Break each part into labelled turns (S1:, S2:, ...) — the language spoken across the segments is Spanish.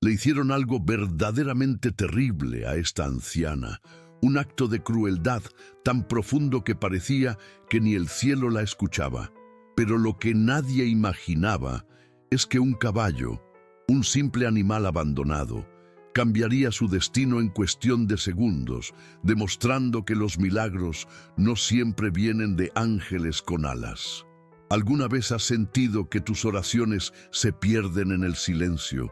S1: Le hicieron algo verdaderamente terrible a esta anciana, un acto de crueldad tan profundo que parecía que ni el cielo la escuchaba. Pero lo que nadie imaginaba es que un caballo, un simple animal abandonado, cambiaría su destino en cuestión de segundos, demostrando que los milagros no siempre vienen de ángeles con alas. ¿Alguna vez has sentido que tus oraciones se pierden en el silencio,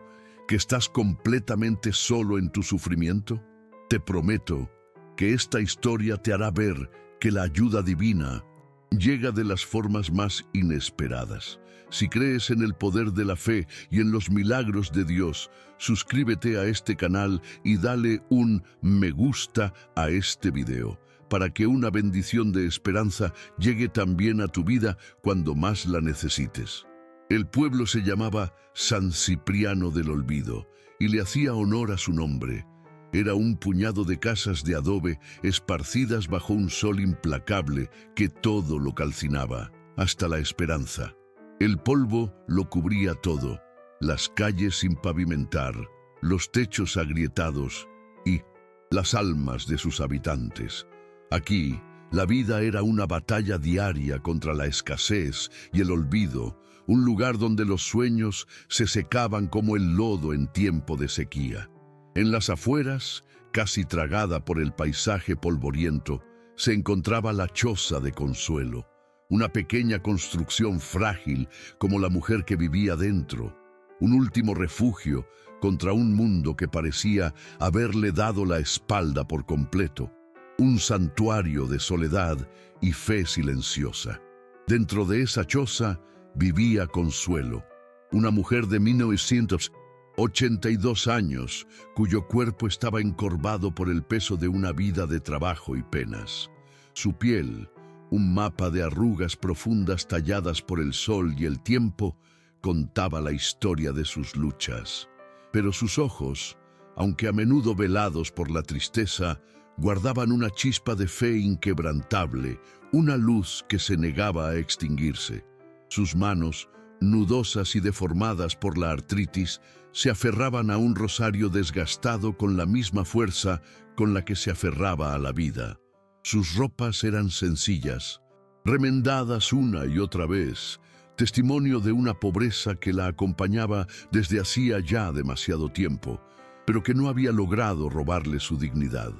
S1: que estás completamente solo en tu sufrimiento? Te prometo que esta historia te hará ver que la ayuda divina llega de las formas más inesperadas. Si crees en el poder de la fe y en los milagros de Dios, suscríbete a este canal y dale un me gusta a este video, para que una bendición de esperanza llegue también a tu vida cuando más la necesites. El pueblo se llamaba San Cipriano del Olvido y le hacía honor a su nombre. Era un puñado de casas de adobe esparcidas bajo un sol implacable que todo lo calcinaba, hasta la esperanza. El polvo lo cubría todo, las calles sin pavimentar, los techos agrietados y las almas de sus habitantes. Aquí, la vida era una batalla diaria contra la escasez y el olvido, un lugar donde los sueños se secaban como el lodo en tiempo de sequía. En las afueras, casi tragada por el paisaje polvoriento, se encontraba la choza de Consuelo, una pequeña construcción frágil como la mujer que vivía dentro, un último refugio contra un mundo que parecía haberle dado la espalda por completo, un santuario de soledad y fe silenciosa. Dentro de esa choza vivía Consuelo, una mujer de 1982 años, cuyo cuerpo estaba encorvado por el peso de una vida de trabajo y penas. Su piel, un mapa de arrugas profundas talladas por el sol y el tiempo, contaba la historia de sus luchas. Pero sus ojos, aunque a menudo velados por la tristeza, guardaban una chispa de fe inquebrantable, una luz que se negaba a extinguirse. Sus manos, nudosas y deformadas por la artritis, se aferraban a un rosario desgastado con la misma fuerza con la que se aferraba a la vida. Sus ropas eran sencillas, remendadas una y otra vez, testimonio de una pobreza que la acompañaba desde hacía ya demasiado tiempo, pero que no había logrado robarle su dignidad.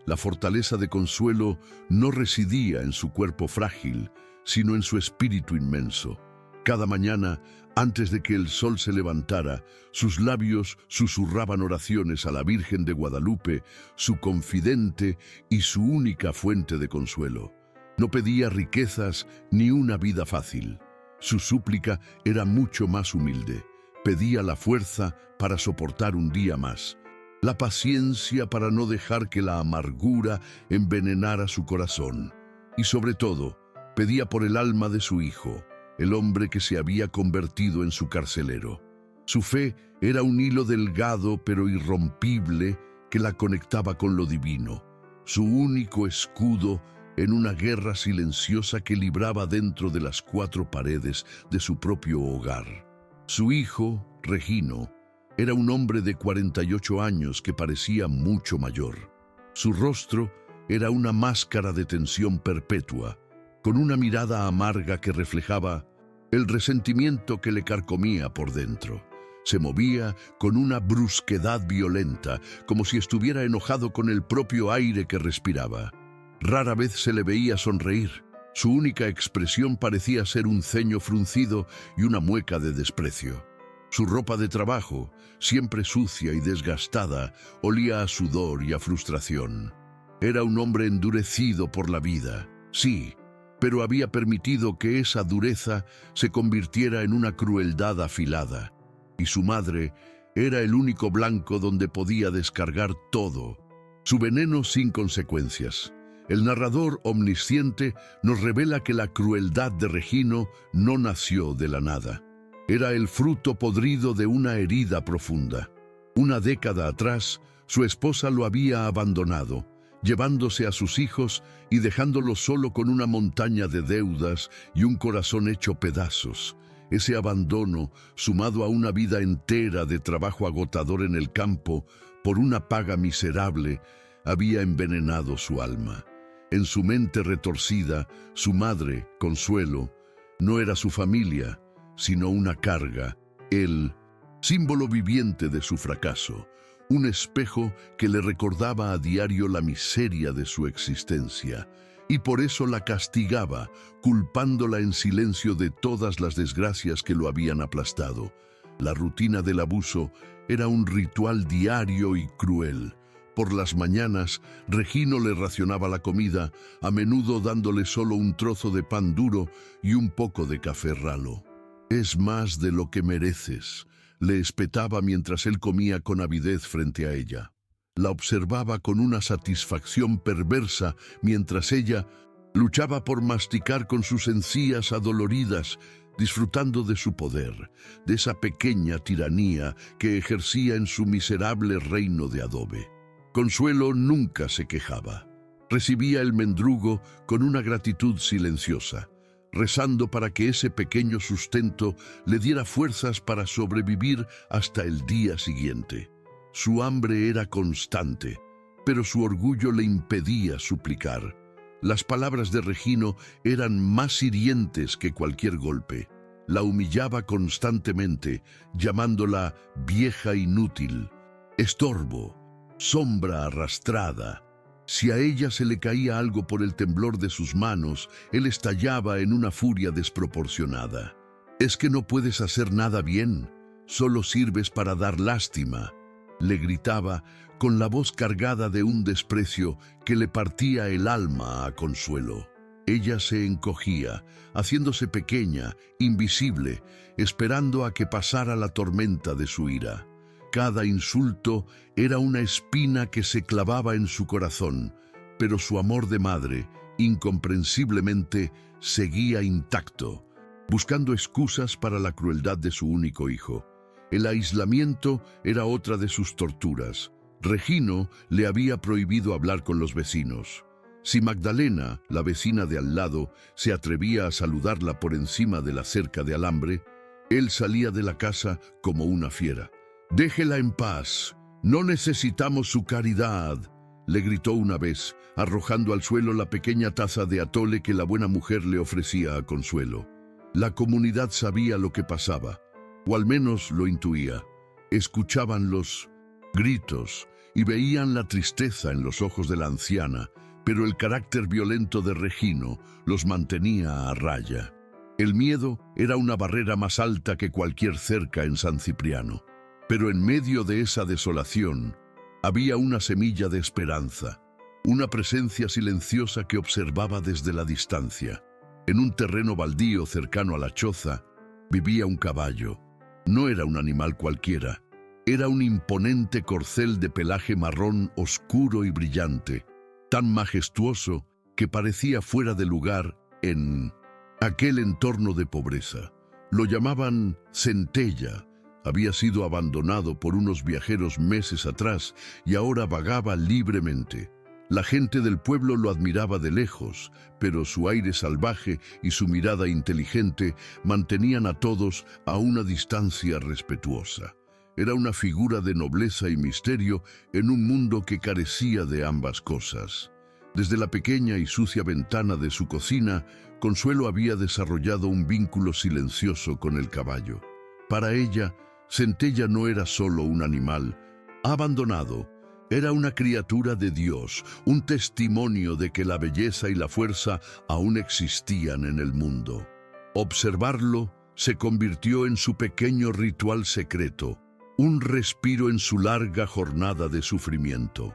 S1: La fortaleza de Consuelo no residía en su cuerpo frágil, sino en su espíritu inmenso. Cada mañana, antes de que el sol se levantara, sus labios susurraban oraciones a la Virgen de Guadalupe, su confidente y su única fuente de consuelo. No pedía riquezas ni una vida fácil. Su súplica era mucho más humilde. Pedía la fuerza para soportar un día más, la paciencia para no dejar que la amargura envenenara su corazón. Y sobre todo, pedía por el alma de su hijo, el hombre que se había convertido en su carcelero. Su fe era un hilo delgado pero irrompible que la conectaba con lo divino, su único escudo en una guerra silenciosa que libraba dentro de las cuatro paredes de su propio hogar. Su hijo, Regino, era un hombre de 48 años que parecía mucho mayor. Su rostro era una máscara de tensión perpetua, con una mirada amarga que reflejaba el resentimiento que le carcomía por dentro. Se movía con una brusquedad violenta, como si estuviera enojado con el propio aire que respiraba. Rara vez se le veía sonreír. Su única expresión parecía ser un ceño fruncido y una mueca de desprecio. Su ropa de trabajo, siempre sucia y desgastada, olía a sudor y a frustración. Era un hombre endurecido por la vida, sí, pero había permitido que esa dureza se convirtiera en una crueldad afilada, y su madre era el único blanco donde podía descargar todo, su veneno sin consecuencias. El narrador omnisciente nos revela que la crueldad de Regino no nació de la nada. Era el fruto podrido de una herida profunda. Una década atrás, su esposa lo había abandonado, llevándose a sus hijos y dejándolo solo con una montaña de deudas y un corazón hecho pedazos. Ese abandono, sumado a una vida entera de trabajo agotador en el campo por una paga miserable, había envenenado su alma. En su mente retorcida, su madre, Consuelo, no era su familia, sino una carga, el símbolo viviente de su fracaso, un espejo que le recordaba a diario la miseria de su existencia, y por eso la castigaba, culpándola en silencio de todas las desgracias que lo habían aplastado. La rutina del abuso era un ritual diario y cruel. Por las mañanas, Regino le racionaba la comida, a menudo dándole solo un trozo de pan duro y un poco de café ralo. «Es más de lo que mereces», le espetaba mientras él comía con avidez frente a ella. La observaba con una satisfacción perversa mientras ella luchaba por masticar con sus encías adoloridas, disfrutando de su poder, de esa pequeña tiranía que ejercía en su miserable reino de adobe. Consuelo nunca se quejaba. Recibía el mendrugo con una gratitud silenciosa, rezando para que ese pequeño sustento le diera fuerzas para sobrevivir hasta el día siguiente. Su hambre era constante, pero su orgullo le impedía suplicar. Las palabras de Regino eran más hirientes que cualquier golpe. La humillaba constantemente, llamándola vieja inútil, estorbo, sombra arrastrada. Si a ella se le caía algo por el temblor de sus manos, él estallaba en una furia desproporcionada. «Es que no puedes hacer nada bien, solo sirves para dar lástima», le gritaba con la voz cargada de un desprecio que le partía el alma a Consuelo. Ella se encogía, haciéndose pequeña, invisible, esperando a que pasara la tormenta de su ira. Cada insulto era una espina que se clavaba en su corazón, pero su amor de madre, incomprensiblemente, seguía intacto, buscando excusas para la crueldad de su único hijo. El aislamiento era otra de sus torturas. Regino le había prohibido hablar con los vecinos. Si Magdalena, la vecina de al lado, se atrevía a saludarla por encima de la cerca de alambre, él salía de la casa como una fiera. «Déjela en paz, no necesitamos su caridad», le gritó una vez, arrojando al suelo la pequeña taza de atole que la buena mujer le ofrecía a Consuelo. La comunidad sabía lo que pasaba, o al menos lo intuía. Escuchaban los gritos y veían la tristeza en los ojos de la anciana, pero el carácter violento de Regino los mantenía a raya. El miedo era una barrera más alta que cualquier cerca en San Cipriano. Pero en medio de esa desolación había una semilla de esperanza, una presencia silenciosa que observaba desde la distancia. En un terreno baldío cercano a la choza vivía un caballo. No era un animal cualquiera, era un imponente corcel de pelaje marrón oscuro y brillante, tan majestuoso que parecía fuera de lugar en aquel entorno de pobreza. Lo llamaban Centella. Había sido abandonado por unos viajeros meses atrás y ahora vagaba libremente. La gente del pueblo lo admiraba de lejos, pero su aire salvaje y su mirada inteligente mantenían a todos a una distancia respetuosa. Era una figura de nobleza y misterio en un mundo que carecía de ambas cosas. Desde la pequeña y sucia ventana de su cocina, Consuelo había desarrollado un vínculo silencioso con el caballo. Para ella, Centella no era solo un animal abandonado, era una criatura de Dios, un testimonio de que la belleza y la fuerza aún existían en el mundo. Observarlo se convirtió en su pequeño ritual secreto, un respiro en su larga jornada de sufrimiento.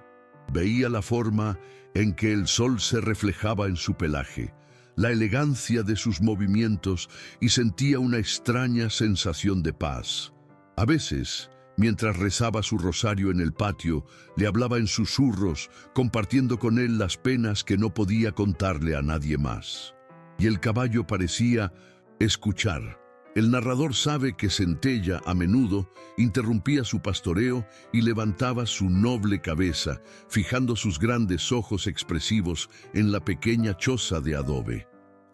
S1: Veía la forma en que el sol se reflejaba en su pelaje, la elegancia de sus movimientos y sentía una extraña sensación de paz. A veces, mientras rezaba su rosario en el patio, le hablaba en susurros, compartiendo con él las penas que no podía contarle a nadie más. Y el caballo parecía escuchar. El narrador sabe que Centella a menudo interrumpía su pastoreo y levantaba su noble cabeza, fijando sus grandes ojos expresivos en la pequeña choza de adobe.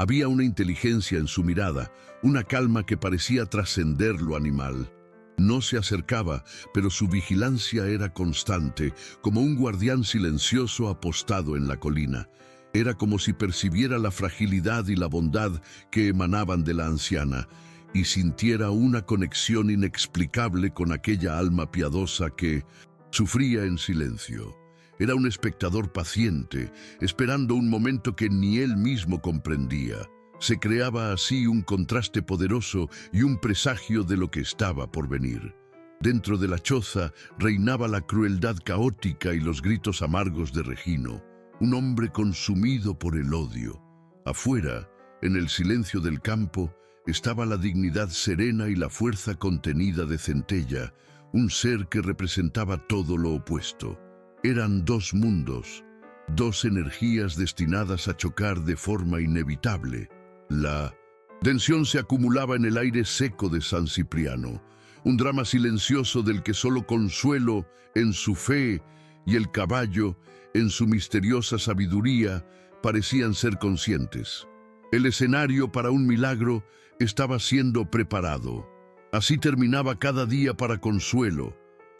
S1: Había una inteligencia en su mirada, una calma que parecía trascender lo animal. No se acercaba, pero su vigilancia era constante, como un guardián silencioso apostado en la colina. Era como si percibiera la fragilidad y la bondad que emanaban de la anciana y sintiera una conexión inexplicable con aquella alma piadosa que sufría en silencio. Era un espectador paciente, esperando un momento que ni él mismo comprendía. Se creaba así un contraste poderoso y un presagio de lo que estaba por venir. Dentro de la choza reinaba la crueldad caótica y los gritos amargos de Regino, un hombre consumido por el odio. Afuera, en el silencio del campo, estaba la dignidad serena y la fuerza contenida de Centella, un ser que representaba todo lo opuesto. Eran dos mundos, dos energías destinadas a chocar de forma inevitable. La tensión se acumulaba en el aire seco de San Cipriano, un drama silencioso del que solo Consuelo, en su fe, y el caballo, en su misteriosa sabiduría, parecían ser conscientes. El escenario para un milagro estaba siendo preparado. Así terminaba cada día para Consuelo,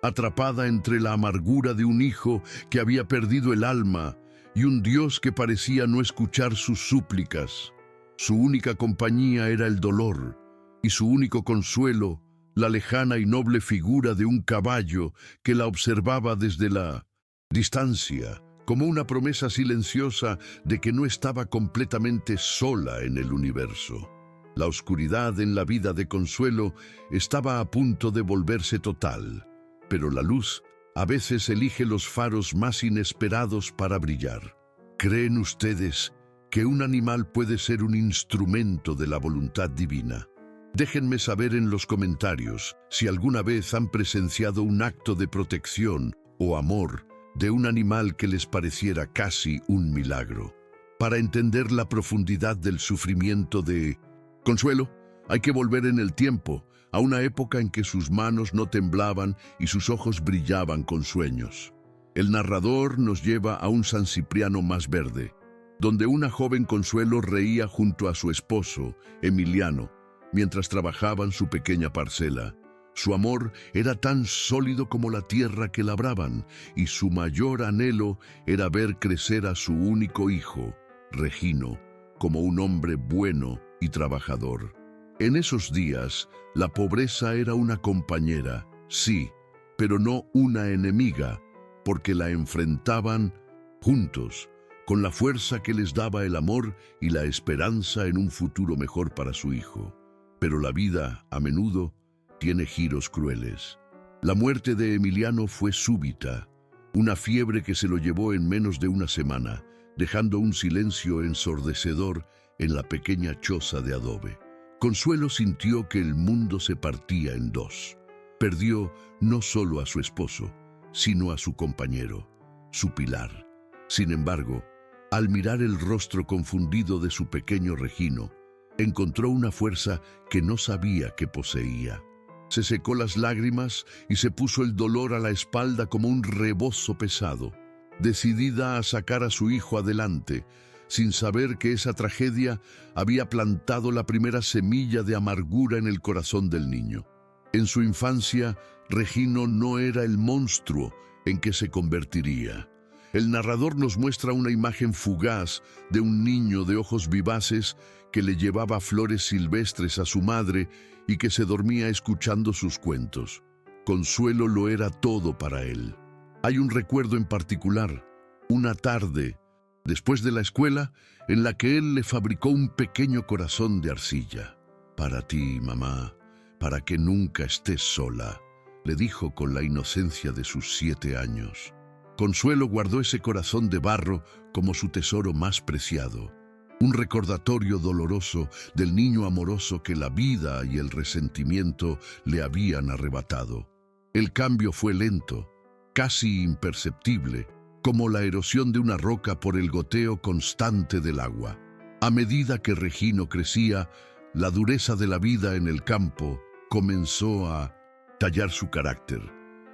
S1: atrapada entre la amargura de un hijo que había perdido el alma y un Dios que parecía no escuchar sus súplicas. Su única compañía era el dolor, y su único consuelo, la lejana y noble figura de un caballo que la observaba desde la distancia, como una promesa silenciosa de que no estaba completamente sola en el universo. La oscuridad en la vida de Consuelo estaba a punto de volverse total, pero la luz a veces elige los faros más inesperados para brillar. ¿Creen ustedes que un animal puede ser un instrumento de la voluntad divina? Déjenme saber en los comentarios si alguna vez han presenciado un acto de protección o amor de un animal que les pareciera casi un milagro. Para entender la profundidad del sufrimiento de Consuelo, hay que volver en el tiempo, a una época en que sus manos no temblaban y sus ojos brillaban con sueños. El narrador nos lleva a un San Cipriano más verde, donde una joven Consuelo reía junto a su esposo, Emiliano, mientras trabajaban su pequeña parcela. Su amor era tan sólido como la tierra que labraban, y su mayor anhelo era ver crecer a su único hijo, Regino, como un hombre bueno y trabajador. En esos días, la pobreza era una compañera, sí, pero no una enemiga, porque la enfrentaban juntos, con la fuerza que les daba el amor y la esperanza en un futuro mejor para su hijo. Pero la vida, a menudo, tiene giros crueles. La muerte de Emiliano fue súbita, una fiebre que se lo llevó en menos de una semana, dejando un silencio ensordecedor en la pequeña choza de adobe. Consuelo sintió que el mundo se partía en dos. Perdió no solo a su esposo, sino a su compañero, su pilar. Sin embargo, al mirar el rostro confundido de su pequeño Regino, encontró una fuerza que no sabía que poseía. Se secó las lágrimas y se puso el dolor a la espalda como un rebozo pesado, decidida a sacar a su hijo adelante, sin saber que esa tragedia había plantado la primera semilla de amargura en el corazón del niño. En su infancia, Regino no era el monstruo en que se convertiría. El narrador nos muestra una imagen fugaz de un niño de ojos vivaces que le llevaba flores silvestres a su madre y que se dormía escuchando sus cuentos. Consuelo lo era todo para él. Hay un recuerdo en particular, una tarde, después de la escuela, en la que él le fabricó un pequeño corazón de arcilla. «Para ti, mamá, para que nunca estés sola», le dijo con la inocencia de sus 7 años. Consuelo guardó ese corazón de barro como su tesoro más preciado, un recordatorio doloroso del niño amoroso que la vida y el resentimiento le habían arrebatado. El cambio fue lento, casi imperceptible, como la erosión de una roca por el goteo constante del agua. A medida que Regino crecía, la dureza de la vida en el campo comenzó a tallar su carácter.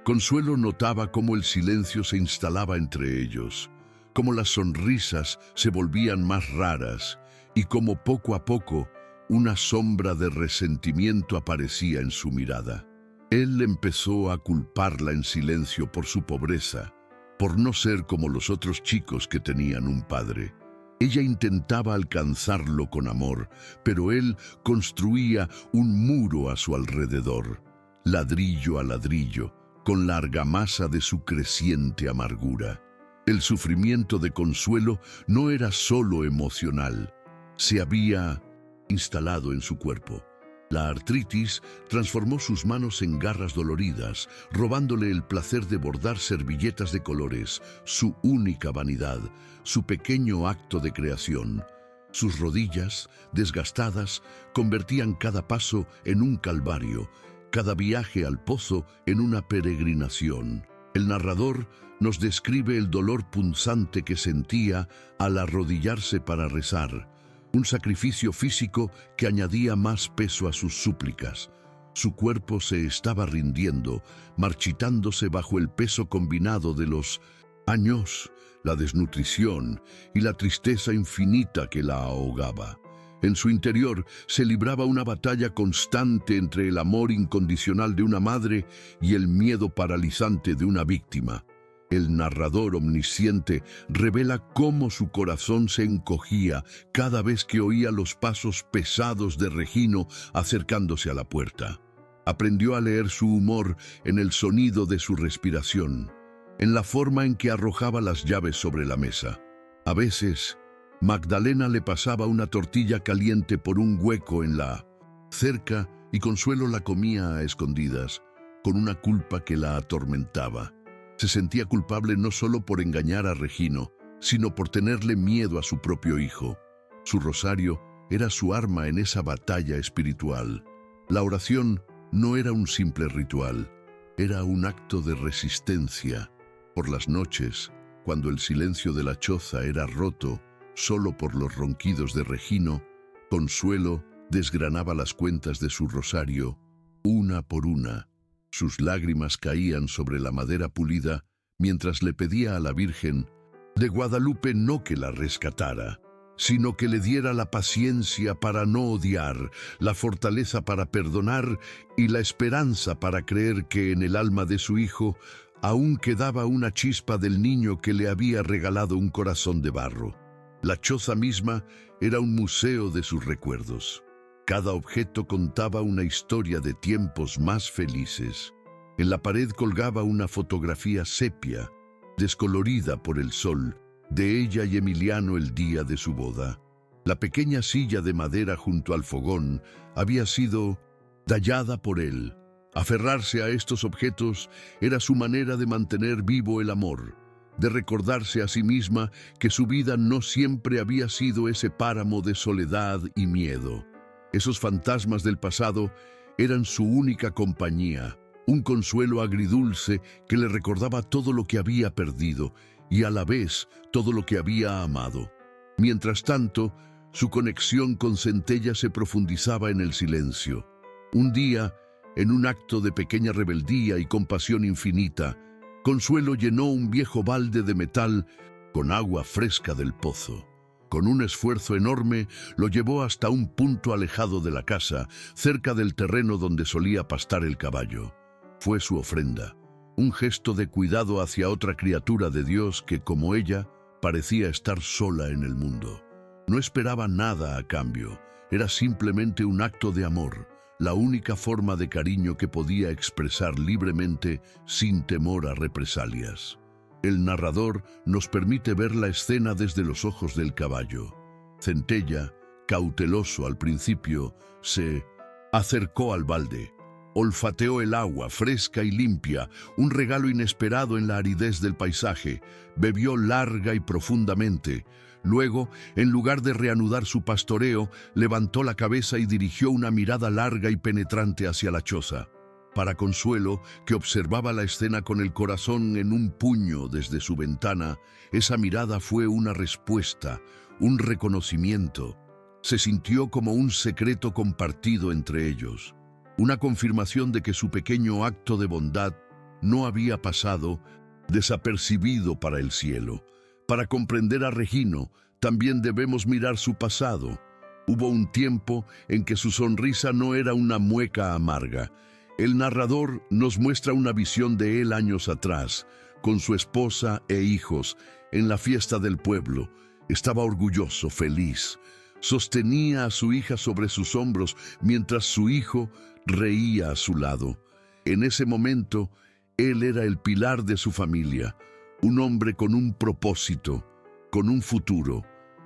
S1: Consuelo notaba cómo el silencio se instalaba entre ellos, cómo las sonrisas se volvían más raras y como poco a poco una sombra de resentimiento aparecía en su mirada. Él empezó a culparla en silencio por su pobreza, por no ser como los otros chicos que tenían un padre. Ella intentaba alcanzarlo con amor, pero él construía un muro a su alrededor, ladrillo a ladrillo, con la argamasa de su creciente amargura. El sufrimiento de Consuelo no era solo emocional, se había instalado en su cuerpo. La artritis transformó sus manos en garras doloridas, robándole el placer de bordar servilletas de colores, su única vanidad, su pequeño acto de creación. Sus rodillas, desgastadas, convertían cada paso en un calvario, cada viaje al pozo en una peregrinación. El narrador nos describe el dolor punzante que sentía al arrodillarse para rezar, un sacrificio físico que añadía más peso a sus súplicas. Su cuerpo se estaba rindiendo, marchitándose bajo el peso combinado de los años, la desnutrición y la tristeza infinita que la ahogaba. En su interior se libraba una batalla constante entre el amor incondicional de una madre y el miedo paralizante de una víctima. El narrador omnisciente revela cómo su corazón se encogía cada vez que oía los pasos pesados de Regino acercándose a la puerta. Aprendió a leer su humor en el sonido de su respiración, en la forma en que arrojaba las llaves sobre la mesa. A veces, Magdalena le pasaba una tortilla caliente por un hueco en la cerca y Consuelo la comía a escondidas, con una culpa que la atormentaba. Se sentía culpable no solo por engañar a Regino, sino por tenerle miedo a su propio hijo. Su rosario era su arma en esa batalla espiritual. La oración no era un simple ritual, era un acto de resistencia. Por las noches, cuando el silencio de la choza era roto solo por los ronquidos de Regino, Consuelo desgranaba las cuentas de su rosario, una por una. Sus lágrimas caían sobre la madera pulida mientras le pedía a la Virgen de Guadalupe no que la rescatara, sino que le diera la paciencia para no odiar, la fortaleza para perdonar y la esperanza para creer que en el alma de su hijo aún quedaba una chispa del niño que le había regalado un corazón de barro. La choza misma era un museo de sus recuerdos. Cada objeto contaba una historia de tiempos más felices. En la pared colgaba una fotografía sepia, descolorida por el sol, de ella y Emiliano el día de su boda. La pequeña silla de madera junto al fogón había sido tallada por él. Aferrarse a estos objetos era su manera de mantener vivo el amor, de recordarse a sí misma que su vida no siempre había sido ese páramo de soledad y miedo. Esos fantasmas del pasado eran su única compañía, un consuelo agridulce que le recordaba todo lo que había perdido y a la vez todo lo que había amado. Mientras tanto, su conexión con Centella se profundizaba en el silencio. Un día, en un acto de pequeña rebeldía y compasión infinita, Consuelo llenó un viejo balde de metal con agua fresca del pozo. Con un esfuerzo enorme, lo llevó hasta un punto alejado de la casa, cerca del terreno donde solía pastar el caballo. Fue su ofrenda, un gesto de cuidado hacia otra criatura de Dios que, como ella, parecía estar sola en el mundo. No esperaba nada a cambio, era simplemente un acto de amor, la única forma de cariño que podía expresar libremente sin temor a represalias. El narrador nos permite ver la escena desde los ojos del caballo. Centella, cauteloso al principio, se acercó al balde. Olfateó el agua fresca y limpia, un regalo inesperado en la aridez del paisaje. Bebió larga y profundamente. Luego, en lugar de reanudar su pastoreo, levantó la cabeza y dirigió una mirada larga y penetrante hacia la choza. Para Consuelo, que observaba la escena con el corazón en un puño desde su ventana, esa mirada fue una respuesta, un reconocimiento. Se sintió como un secreto compartido entre ellos, una confirmación de que su pequeño acto de bondad no había pasado desapercibido para el cielo. Para comprender a Regino, también debemos mirar su pasado. Hubo un tiempo en que su sonrisa no era una mueca amarga. El narrador nos muestra una visión de él años atrás, con su esposa e hijos, en la fiesta del pueblo. Estaba orgulloso, feliz. Sostenía a su hija sobre sus hombros mientras su hijo reía a su lado. En ese momento, él era el pilar de su familia, un hombre con un propósito, con un futuro.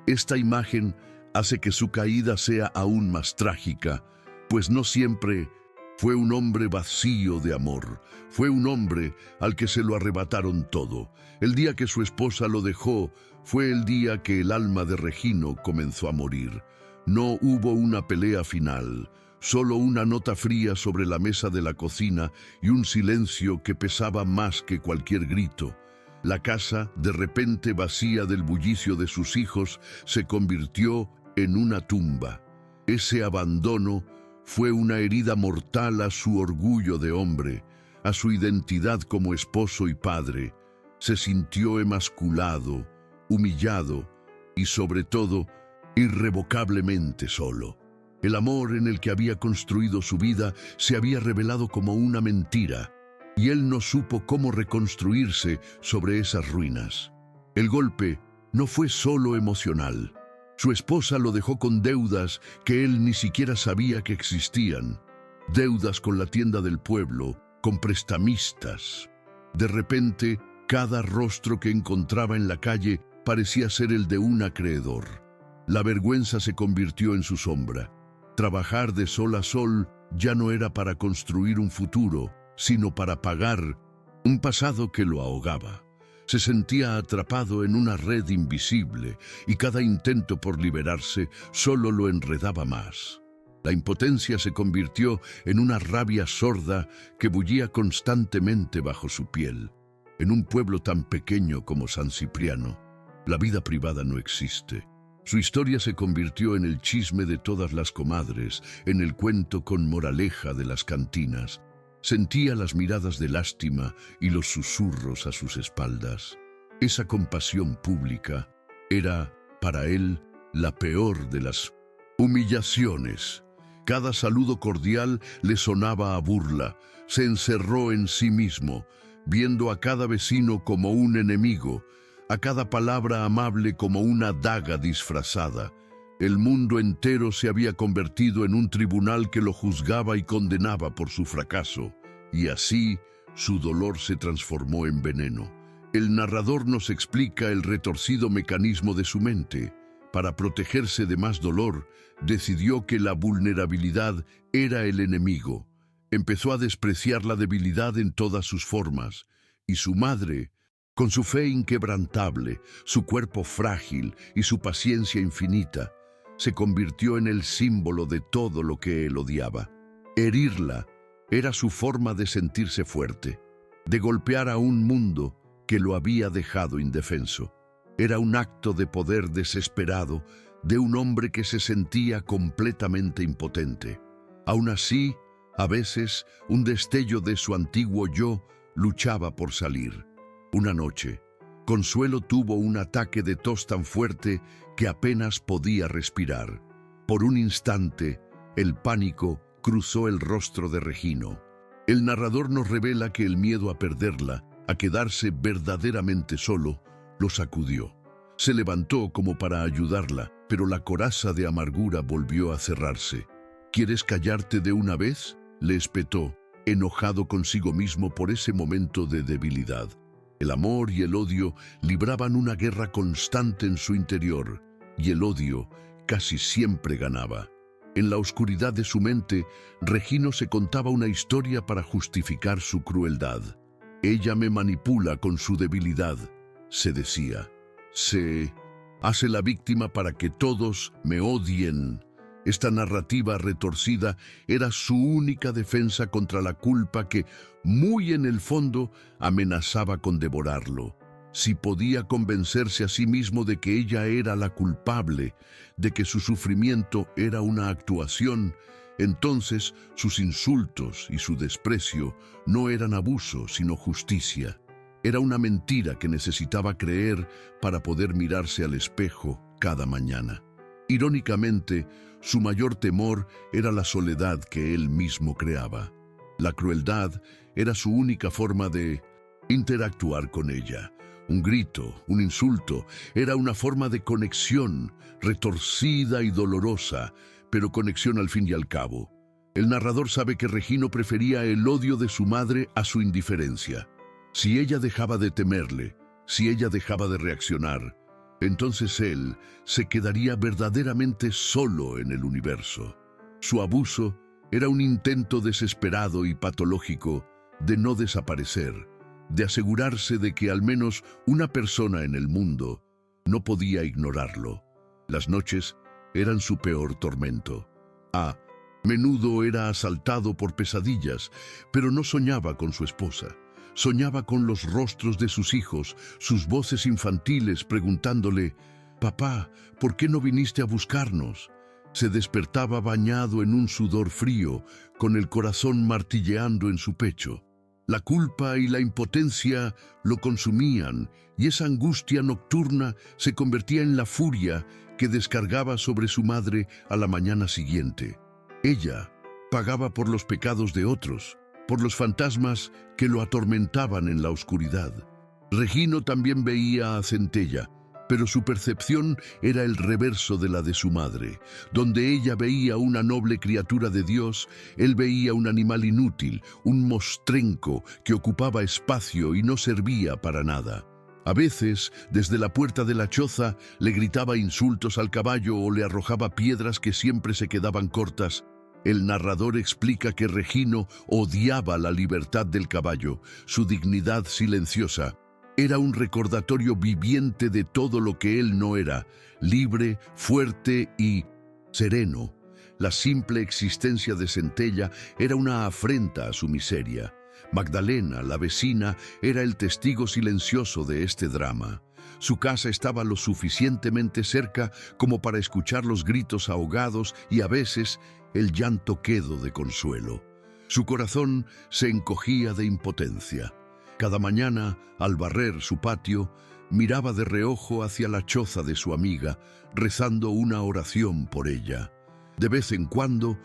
S1: Esta imagen hace que su caída sea aún más trágica, pues no siempre fue un hombre vacío de amor. Fue un hombre al que se lo arrebataron todo. El día que su esposa lo dejó fue el día que el alma de Regino comenzó a morir. No hubo una pelea final, solo una nota fría sobre la mesa de la cocina y un silencio que pesaba más que cualquier grito. La casa, de repente vacía del bullicio de sus hijos, se convirtió en una tumba. Ese abandono fue una herida mortal a su orgullo de hombre, a su identidad como esposo y padre. Se sintió emasculado, humillado y, sobre todo, irrevocablemente solo. El amor en el que había construido su vida se había revelado como una mentira, y él no supo cómo reconstruirse sobre esas ruinas. El golpe no fue solo emocional. Su esposa lo dejó con deudas que él ni siquiera sabía que existían. Deudas con la tienda del pueblo, con prestamistas. De repente, cada rostro que encontraba en la calle parecía ser el de un acreedor. La vergüenza se convirtió en su sombra. Trabajar de sol a sol ya no era para construir un futuro, sino para pagar un pasado que lo ahogaba. Se sentía atrapado en una red invisible y cada intento por liberarse solo lo enredaba más. La impotencia se convirtió en una rabia sorda que bullía constantemente bajo su piel. En un pueblo tan pequeño como San Cipriano, la vida privada no existe. Su historia se convirtió en el chisme de todas las comadres, en el cuento con moraleja de las cantinas. Sentía las miradas de lástima y los susurros a sus espaldas. Esa compasión pública era, para él, la peor de las humillaciones. Cada saludo cordial le sonaba a burla. Se encerró en sí mismo, viendo a cada vecino como un enemigo, a cada palabra amable como una daga disfrazada. El mundo entero se había convertido en un tribunal que lo juzgaba y condenaba por su fracaso, y así su dolor se transformó en veneno. El narrador nos explica el retorcido mecanismo de su mente. Para protegerse de más dolor, decidió que la vulnerabilidad era el enemigo. Empezó a despreciar la debilidad en todas sus formas, y su madre, con su fe inquebrantable, su cuerpo frágil y su paciencia infinita, se convirtió en el símbolo de todo lo que él odiaba. Herirla era su forma de sentirse fuerte, de golpear a un mundo que lo había dejado indefenso. Era un acto de poder desesperado de un hombre que se sentía completamente impotente. Aún así, a veces, un destello de su antiguo yo luchaba por salir. Una noche, Consuelo tuvo un ataque de tos tan fuerte que apenas podía respirar. Por un instante, el pánico cruzó el rostro de Regino. El narrador nos revela que el miedo a perderla, a quedarse verdaderamente solo, lo sacudió. Se levantó como para ayudarla, pero la coraza de amargura volvió a cerrarse. ¿Quieres callarte de una vez?, le espetó, enojado consigo mismo por ese momento de debilidad. El amor y el odio libraban una guerra constante en su interior, y el odio casi siempre ganaba. En la oscuridad de su mente, Regino se contaba una historia para justificar su crueldad. Ella me manipula con su debilidad, se decía. Se hace la víctima para que todos me odien. Esta narrativa retorcida era su única defensa contra la culpa que, muy en el fondo, amenazaba con devorarlo. Si podía convencerse a sí mismo de que ella era la culpable, de que su sufrimiento era una actuación, entonces sus insultos y su desprecio no eran abuso, sino justicia. Era una mentira que necesitaba creer para poder mirarse al espejo cada mañana. Irónicamente, su mayor temor era la soledad que él mismo creaba. La crueldad era su única forma de interactuar con ella. Un grito, un insulto, era una forma de conexión, retorcida y dolorosa, pero conexión al fin y al cabo. El narrador sabe que Regino prefería el odio de su madre a su indiferencia. Si ella dejaba de temerle, si ella dejaba de reaccionar, entonces él se quedaría verdaderamente solo en el universo. Su abuso era un intento desesperado y patológico de no desaparecer, de asegurarse de que al menos una persona en el mundo no podía ignorarlo. Las noches eran su peor tormento. A menudo era asaltado por pesadillas, pero no soñaba con su esposa. Soñaba con los rostros de sus hijos, sus voces infantiles preguntándole: «Papá, ¿por qué no viniste a buscarnos?». Se despertaba bañado en un sudor frío, con el corazón martilleando en su pecho. La culpa y la impotencia lo consumían, y esa angustia nocturna se convertía en la furia que descargaba sobre su madre a la mañana siguiente. Ella pagaba por los pecados de otros, por los fantasmas que lo atormentaban en la oscuridad. Regino también veía a Centella, pero su percepción era el reverso de la de su madre. Donde ella veía una noble criatura de Dios, él veía un animal inútil, un mostrenco que ocupaba espacio y no servía para nada. A veces, desde la puerta de la choza, le gritaba insultos al caballo o le arrojaba piedras que siempre se quedaban cortas. El narrador explica que Regino odiaba la libertad del caballo, su dignidad silenciosa. Era un recordatorio viviente de todo lo que él no era, libre, fuerte y sereno. La simple existencia de Centella era una afrenta a su miseria. Magdalena, la vecina, era el testigo silencioso de este drama. Su casa estaba lo suficientemente cerca como para escuchar los gritos ahogados y a veces el llanto quedo de consuelo. Su corazón se encogía de impotencia. Cada mañana, al barrer su patio, miraba de reojo hacia la choza de su amiga, rezando una oración por ella. De vez en cuando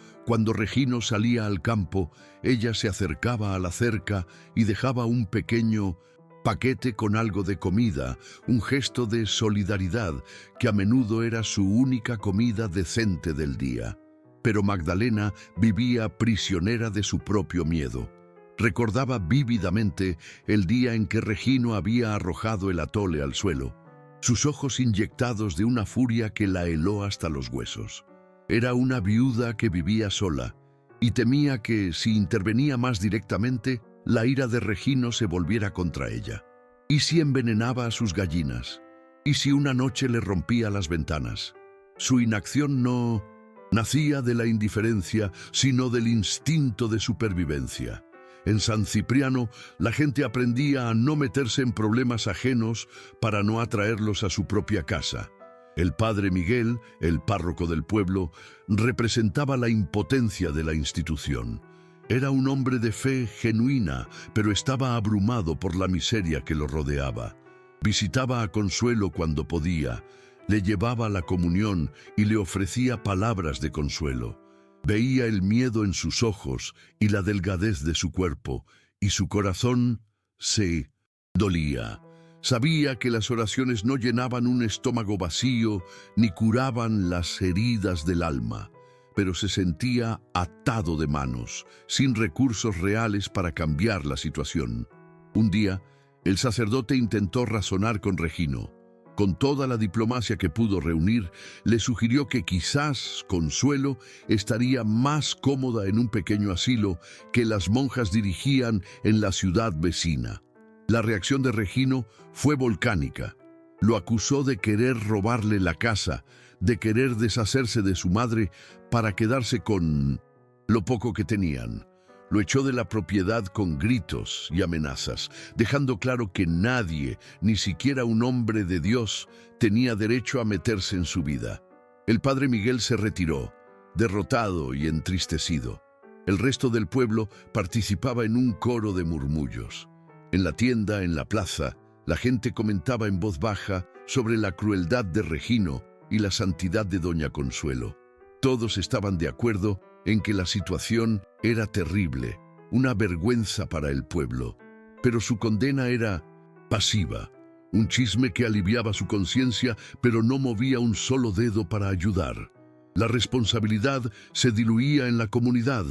S1: Regino salía al campo, ella se acercaba a la cerca y dejaba un pequeño paquete con algo de comida, un gesto de solidaridad que a menudo era su única comida decente del día. Pero Magdalena vivía prisionera de su propio miedo. Recordaba vívidamente el día en que Regino había arrojado el atole al suelo, sus ojos inyectados de una furia que la heló hasta los huesos. Era una viuda que vivía sola y temía que, si intervenía más directamente, la ira de Regino se volviera contra ella. ¿Y si envenenaba a sus gallinas? ¿Y si una noche le rompía las ventanas? Su inacción no nacía de la indiferencia, sino del instinto de supervivencia. En San Cipriano, la gente aprendía a no meterse en problemas ajenos para no atraerlos a su propia casa. El padre Miguel, el párroco del pueblo, representaba la impotencia de la institución. Era un hombre de fe genuina, pero estaba abrumado por la miseria que lo rodeaba. Visitaba a Consuelo cuando podía, le llevaba la comunión y le ofrecía palabras de consuelo. Veía el miedo en sus ojos y la delgadez de su cuerpo, y su corazón se dolía. Sabía que las oraciones no llenaban un estómago vacío ni curaban las heridas del alma, pero se sentía atado de manos, sin recursos reales para cambiar la situación. Un día, el sacerdote intentó razonar con Regino. Con toda la diplomacia que pudo reunir, le sugirió que quizás Consuelo estaría más cómoda en un pequeño asilo que las monjas dirigían en la ciudad vecina. La reacción de Regino fue volcánica. Lo acusó de querer robarle la casa, de querer deshacerse de su madre para quedarse con lo poco que tenían. Lo echó de la propiedad con gritos y amenazas, dejando claro que nadie, ni siquiera un hombre de Dios, tenía derecho a meterse en su vida. El padre Miguel se retiró, derrotado y entristecido. El resto del pueblo participaba en un coro de murmullos. En la tienda, en la plaza, la gente comentaba en voz baja sobre la crueldad de Regino y la santidad de doña Consuelo. Todos estaban de acuerdo en que la situación era terrible, una vergüenza para el pueblo, pero su condena era pasiva, un chisme que aliviaba su conciencia, pero no movía un solo dedo para ayudar. La responsabilidad se diluía en la comunidad,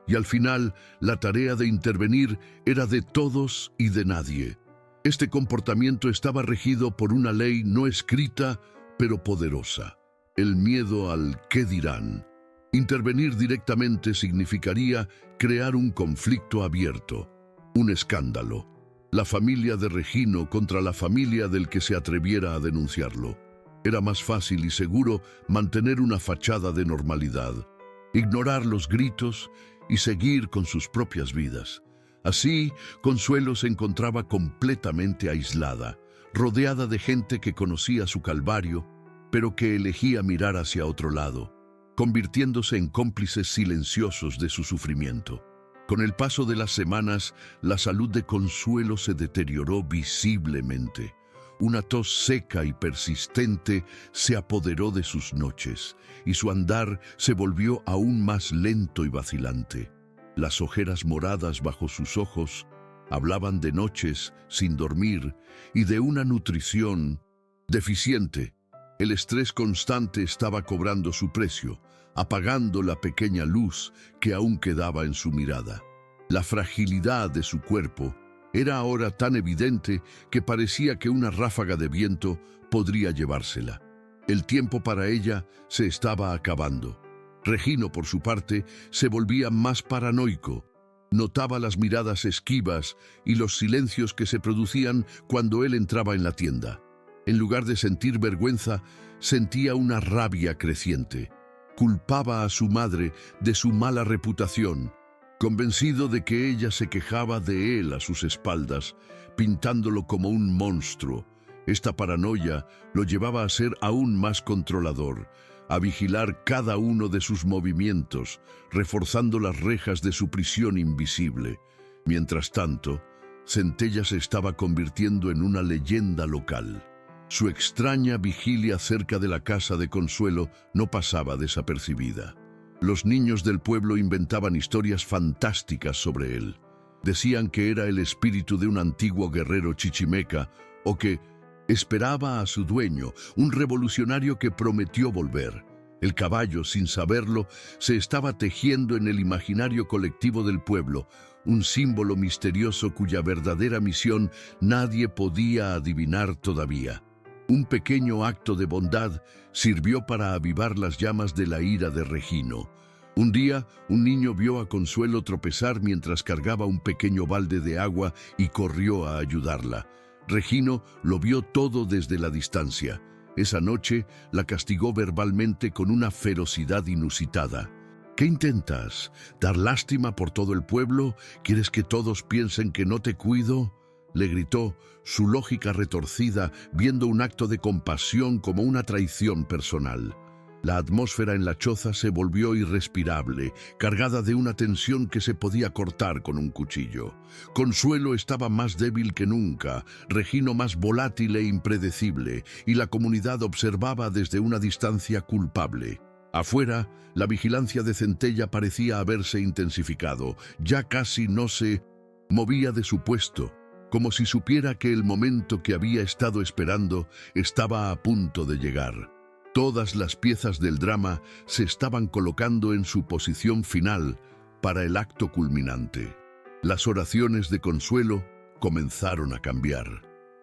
S1: y al final la tarea de intervenir era de todos y de nadie. Este comportamiento estaba regido por una ley no escrita, pero poderosa: el miedo al ¿qué dirán? Intervenir directamente significaría crear un conflicto abierto, un escándalo. La familia de Regino contra la familia del que se atreviera a denunciarlo. Era más fácil y seguro mantener una fachada de normalidad, ignorar los gritos y seguir con sus propias vidas. Así, Consuelo se encontraba completamente aislada, rodeada de gente que conocía su calvario, pero que elegía mirar hacia otro lado, convirtiéndose en cómplices silenciosos de su sufrimiento. Con el paso de las semanas, la salud de Consuelo se deterioró visiblemente. Una tos seca y persistente se apoderó de sus noches, y su andar se volvió aún más lento y vacilante. Las ojeras moradas bajo sus ojos hablaban de noches sin dormir y de una nutrición deficiente. El estrés constante estaba cobrando su precio, apagando la pequeña luz que aún quedaba en su mirada. La fragilidad de su cuerpo era ahora tan evidente que parecía que una ráfaga de viento podría llevársela. El tiempo para ella se estaba acabando. Regino, por su parte, se volvía más paranoico. Notaba las miradas esquivas y los silencios que se producían cuando él entraba en la tienda. En lugar de sentir vergüenza, sentía una rabia creciente. Culpaba a su madre de su mala reputación, convencido de que ella se quejaba de él a sus espaldas, pintándolo como un monstruo. Esta paranoia lo llevaba a ser aún más controlador, a vigilar cada uno de sus movimientos, reforzando las rejas de su prisión invisible. Mientras tanto, Centella se estaba convirtiendo en una leyenda local. Su extraña vigilia cerca de la casa de Consuelo no pasaba desapercibida. Los niños del pueblo inventaban historias fantásticas sobre él. Decían que era el espíritu de un antiguo guerrero chichimeca o que esperaba a su dueño, un revolucionario que prometió volver. El caballo, sin saberlo, se estaba tejiendo en el imaginario colectivo del pueblo, un símbolo misterioso cuya verdadera misión nadie podía adivinar todavía. Un pequeño acto de bondad sirvió para avivar las llamas de la ira de Regino. Un día, un niño vio a Consuelo tropezar mientras cargaba un pequeño balde de agua y corrió a ayudarla. Regino lo vio todo desde la distancia. Esa noche la castigó verbalmente con una ferocidad inusitada. ¿Qué intentas? ¿Dar lástima por todo el pueblo? ¿Quieres que todos piensen que no te cuido?, le gritó, su lógica retorcida, viendo un acto de compasión como una traición personal. La atmósfera en la choza se volvió irrespirable, cargada de una tensión que se podía cortar con un cuchillo. Consuelo estaba más débil que nunca, Regino más volátil e impredecible, y la comunidad observaba desde una distancia culpable. Afuera, la vigilancia de Centella parecía haberse intensificado. Ya casi no se movía de su puesto, como si supiera que el momento que había estado esperando estaba a punto de llegar. Todas las piezas del drama se estaban colocando en su posición final para el acto culminante. Las oraciones de Consuelo comenzaron a cambiar.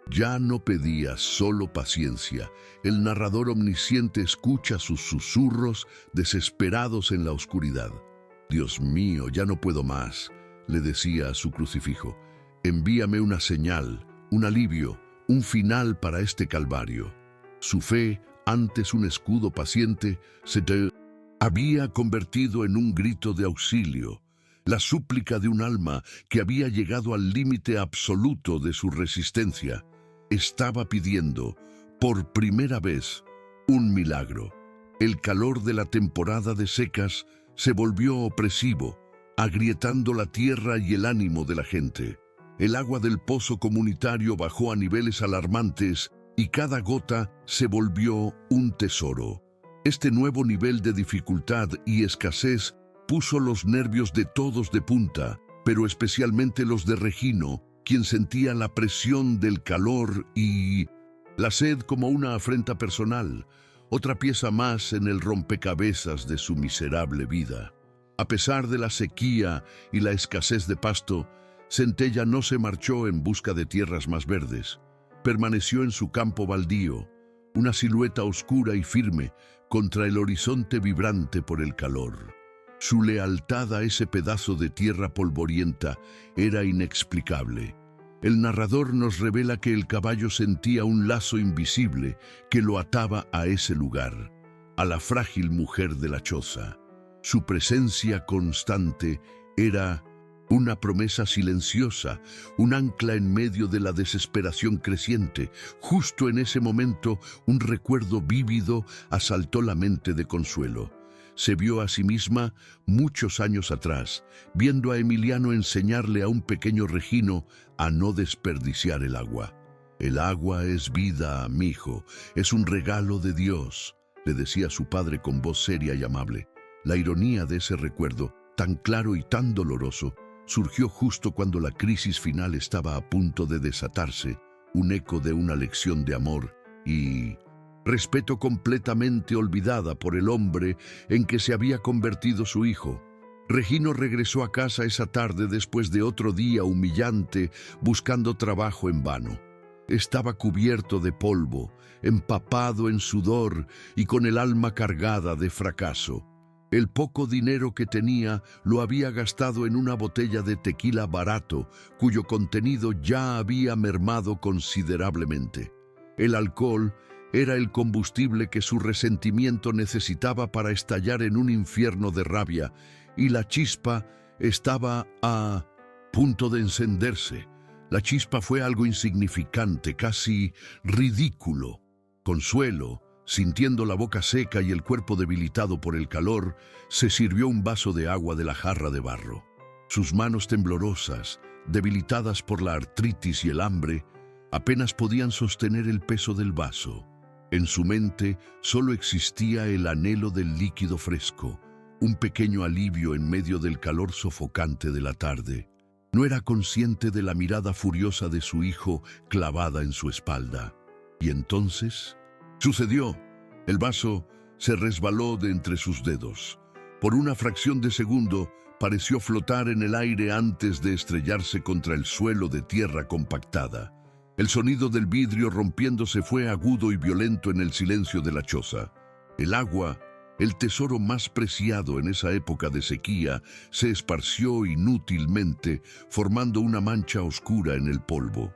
S1: Ya no pedía solo paciencia. El narrador omnisciente escucha sus susurros desesperados en la oscuridad. «Dios mío, ya no puedo más», le decía a su crucifijo. «Envíame una señal, un alivio, un final para este calvario». Su fe, antes un escudo paciente, había convertido en un grito de auxilio, la súplica de un alma que había llegado al límite absoluto de su resistencia. Estaba pidiendo, por primera vez, un milagro. El calor de la temporada de secas se volvió opresivo, agrietando la tierra y el ánimo de la gente. El agua del pozo comunitario bajó a niveles alarmantes y cada gota se volvió un tesoro. Este nuevo nivel de dificultad y escasez puso los nervios de todos de punta, pero especialmente los de Regino, quien sentía la presión del calor y la sed como una afrenta personal, otra pieza más en el rompecabezas de su miserable vida. A pesar de la sequía y la escasez de pasto, Centella no se marchó en busca de tierras más verdes. Permaneció en su campo baldío, una silueta oscura y firme contra el horizonte vibrante por el calor. Su lealtad a ese pedazo de tierra polvorienta era inexplicable. El narrador nos revela que el caballo sentía un lazo invisible que lo ataba a ese lugar, a la frágil mujer de la choza. Su presencia constante era una promesa silenciosa, un ancla en medio de la desesperación creciente. Justo en ese momento, un recuerdo vívido asaltó la mente de Consuelo. Se vio a sí misma muchos años atrás, viendo a Emiliano enseñarle a un pequeño Regino a no desperdiciar el agua. «El agua es vida, mijo, es un regalo de Dios», le decía su padre con voz seria y amable. La ironía de ese recuerdo, tan claro y tan doloroso, surgió justo cuando la crisis final estaba a punto de desatarse, un eco de una lección de amor y respeto completamente olvidada por el hombre en que se había convertido su hijo. Regino regresó a casa esa tarde después de otro día humillante buscando trabajo en vano. Estaba cubierto de polvo, empapado en sudor y con el alma cargada de fracaso. El poco dinero que tenía lo había gastado en una botella de tequila barato, cuyo contenido ya había mermado considerablemente. El alcohol era el combustible que su resentimiento necesitaba para estallar en un infierno de rabia, y la chispa estaba a punto de encenderse. La chispa fue algo insignificante, casi ridículo. Consuelo, sintiendo la boca seca y el cuerpo debilitado por el calor, se sirvió un vaso de agua de la jarra de barro. Sus manos temblorosas, debilitadas por la artritis y el hambre, apenas podían sostener el peso del vaso. En su mente solo existía el anhelo del líquido fresco, un pequeño alivio en medio del calor sofocante de la tarde. No era consciente de la mirada furiosa de su hijo clavada en su espalda. Y entonces sucedió. El vaso se resbaló de entre sus dedos. Por una fracción de segundo pareció flotar en el aire antes de estrellarse contra el suelo de tierra compactada. El sonido del vidrio rompiéndose fue agudo y violento en el silencio de la choza. El agua, el tesoro más preciado en esa época de sequía, se esparció inútilmente, formando una mancha oscura en el polvo.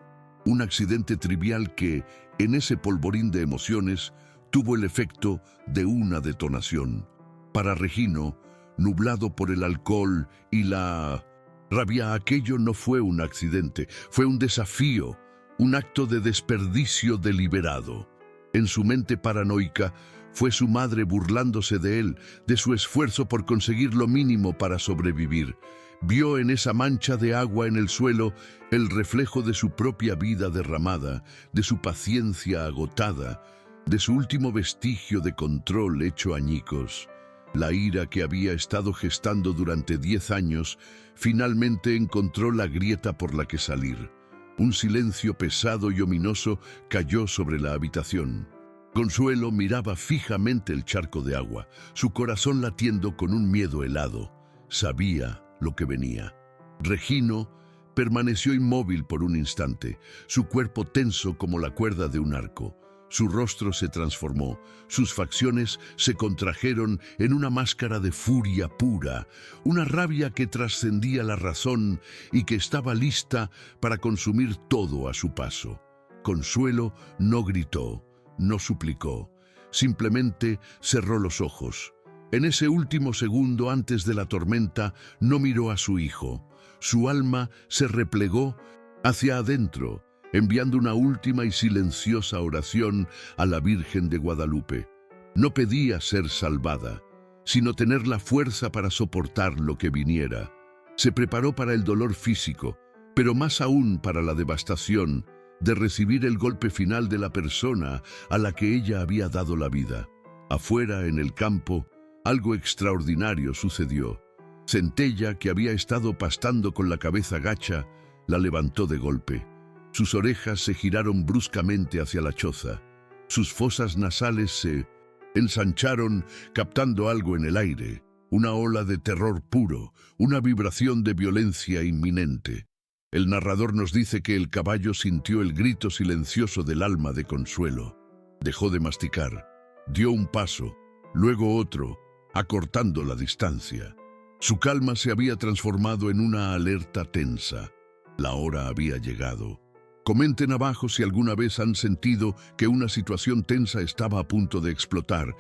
S1: Un accidente trivial que, en ese polvorín de emociones, tuvo el efecto de una detonación. Para Regino, nublado por el alcohol y la rabia, aquello no fue un accidente, fue un desafío, un acto de desperdicio deliberado. En su mente paranoica, fue su madre burlándose de él, de su esfuerzo por conseguir lo mínimo para sobrevivir. Vio en esa mancha de agua en el suelo el reflejo de su propia vida derramada, de su paciencia agotada, de su último vestigio de control hecho añicos. La ira que había estado gestando durante 10 años finalmente encontró la grieta por la que salir. Un silencio pesado y ominoso cayó sobre la habitación. Consuelo miraba fijamente el charco de agua, su corazón latiendo con un miedo helado. Sabía lo que venía. Regino permaneció inmóvil por un instante, su cuerpo tenso como la cuerda de un arco. Su rostro se transformó, sus facciones se contrajeron en una máscara de furia pura, una rabia que trascendía la razón y que estaba lista para consumir todo a su paso. Consuelo no gritó, no suplicó, simplemente cerró los ojos. En ese último segundo antes de la tormenta no miró a su hijo. Su alma se replegó hacia adentro, enviando una última y silenciosa oración a la Virgen de Guadalupe. No pedía ser salvada, sino tener la fuerza para soportar lo que viniera. Se preparó para el dolor físico, pero más aún para la devastación, de recibir el golpe final de la persona a la que ella había dado la vida. Afuera, en el campo, algo extraordinario sucedió. Centella, que había estado pastando con la cabeza gacha, la levantó de golpe. Sus orejas se giraron bruscamente hacia la choza. Sus fosas nasales se ensancharon, captando algo en el aire. Una ola de terror puro, una vibración de violencia inminente. El narrador nos dice que el caballo sintió el grito silencioso del alma de Consuelo. Dejó de masticar, dio un paso, luego otro, acortando la distancia. Su calma se había transformado en una alerta tensa. La hora había llegado. Comenten abajo si alguna vez han sentido que una situación tensa estaba a punto de explotar,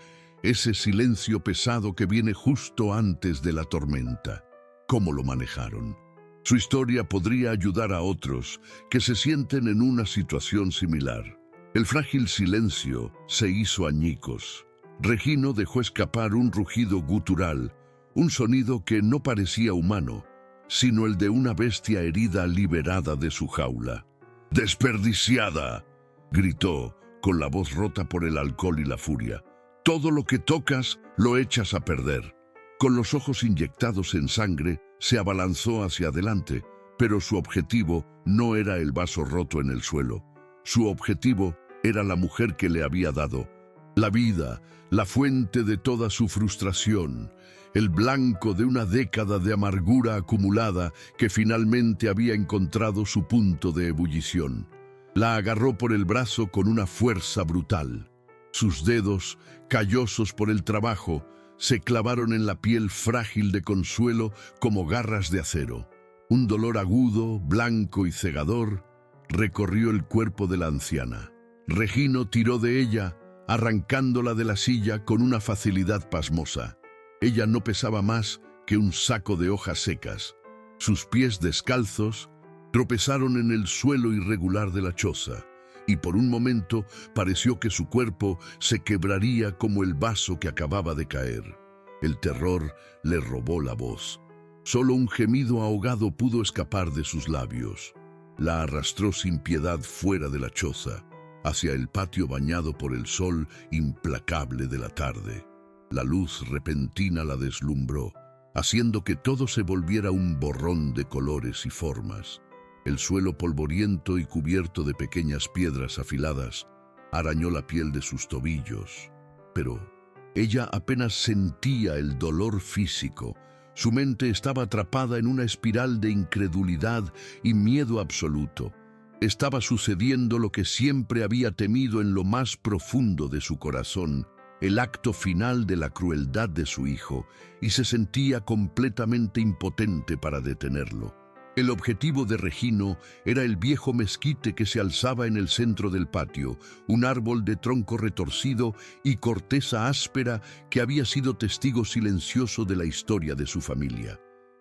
S1: ese silencio pesado que viene justo antes de la tormenta. ¿Cómo lo manejaron? Su historia podría ayudar a otros que se sienten en una situación similar. El frágil silencio se hizo añicos. Regino dejó escapar un rugido gutural, un sonido que no parecía humano, sino el de una bestia herida liberada de su jaula. «¡Desperdiciada!», gritó, con la voz rota por el alcohol y la furia. «Todo lo que tocas lo echas a perder». Con los ojos inyectados en sangre, se abalanzó hacia adelante, pero su objetivo no era el vaso roto en el suelo. Su objetivo era la mujer que le había dado la vida, la fuente de toda su frustración, el blanco de una década de amargura acumulada que finalmente había encontrado su punto de ebullición. La agarró por el brazo con una fuerza brutal. Sus dedos, callosos por el trabajo, se clavaron en la piel frágil de Consuelo como garras de acero. Un dolor agudo, blanco y cegador recorrió el cuerpo de la anciana. Regino tiró de ella, arrancándola de la silla con una facilidad pasmosa. Ella no pesaba más que un saco de hojas secas. Sus pies descalzos tropezaron en el suelo irregular de la choza, y por un momento pareció que su cuerpo se quebraría como el vaso que acababa de caer. El terror le robó la voz. Solo un gemido ahogado pudo escapar de sus labios. La arrastró sin piedad fuera de la choza, hacia el patio bañado por el sol implacable de la tarde. La luz repentina la deslumbró, haciendo que todo se volviera un borrón de colores y formas. El suelo polvoriento y cubierto de pequeñas piedras afiladas arañó la piel de sus tobillos. Pero ella apenas sentía el dolor físico. Su mente estaba atrapada en una espiral de incredulidad y miedo absoluto. Estaba sucediendo lo que siempre había temido en lo más profundo de su corazón, el acto final de la crueldad de su hijo, y se sentía completamente impotente para detenerlo. El objetivo de Regino era el viejo mezquite que se alzaba en el centro del patio, un árbol de tronco retorcido y corteza áspera que había sido testigo silencioso de la historia de su familia.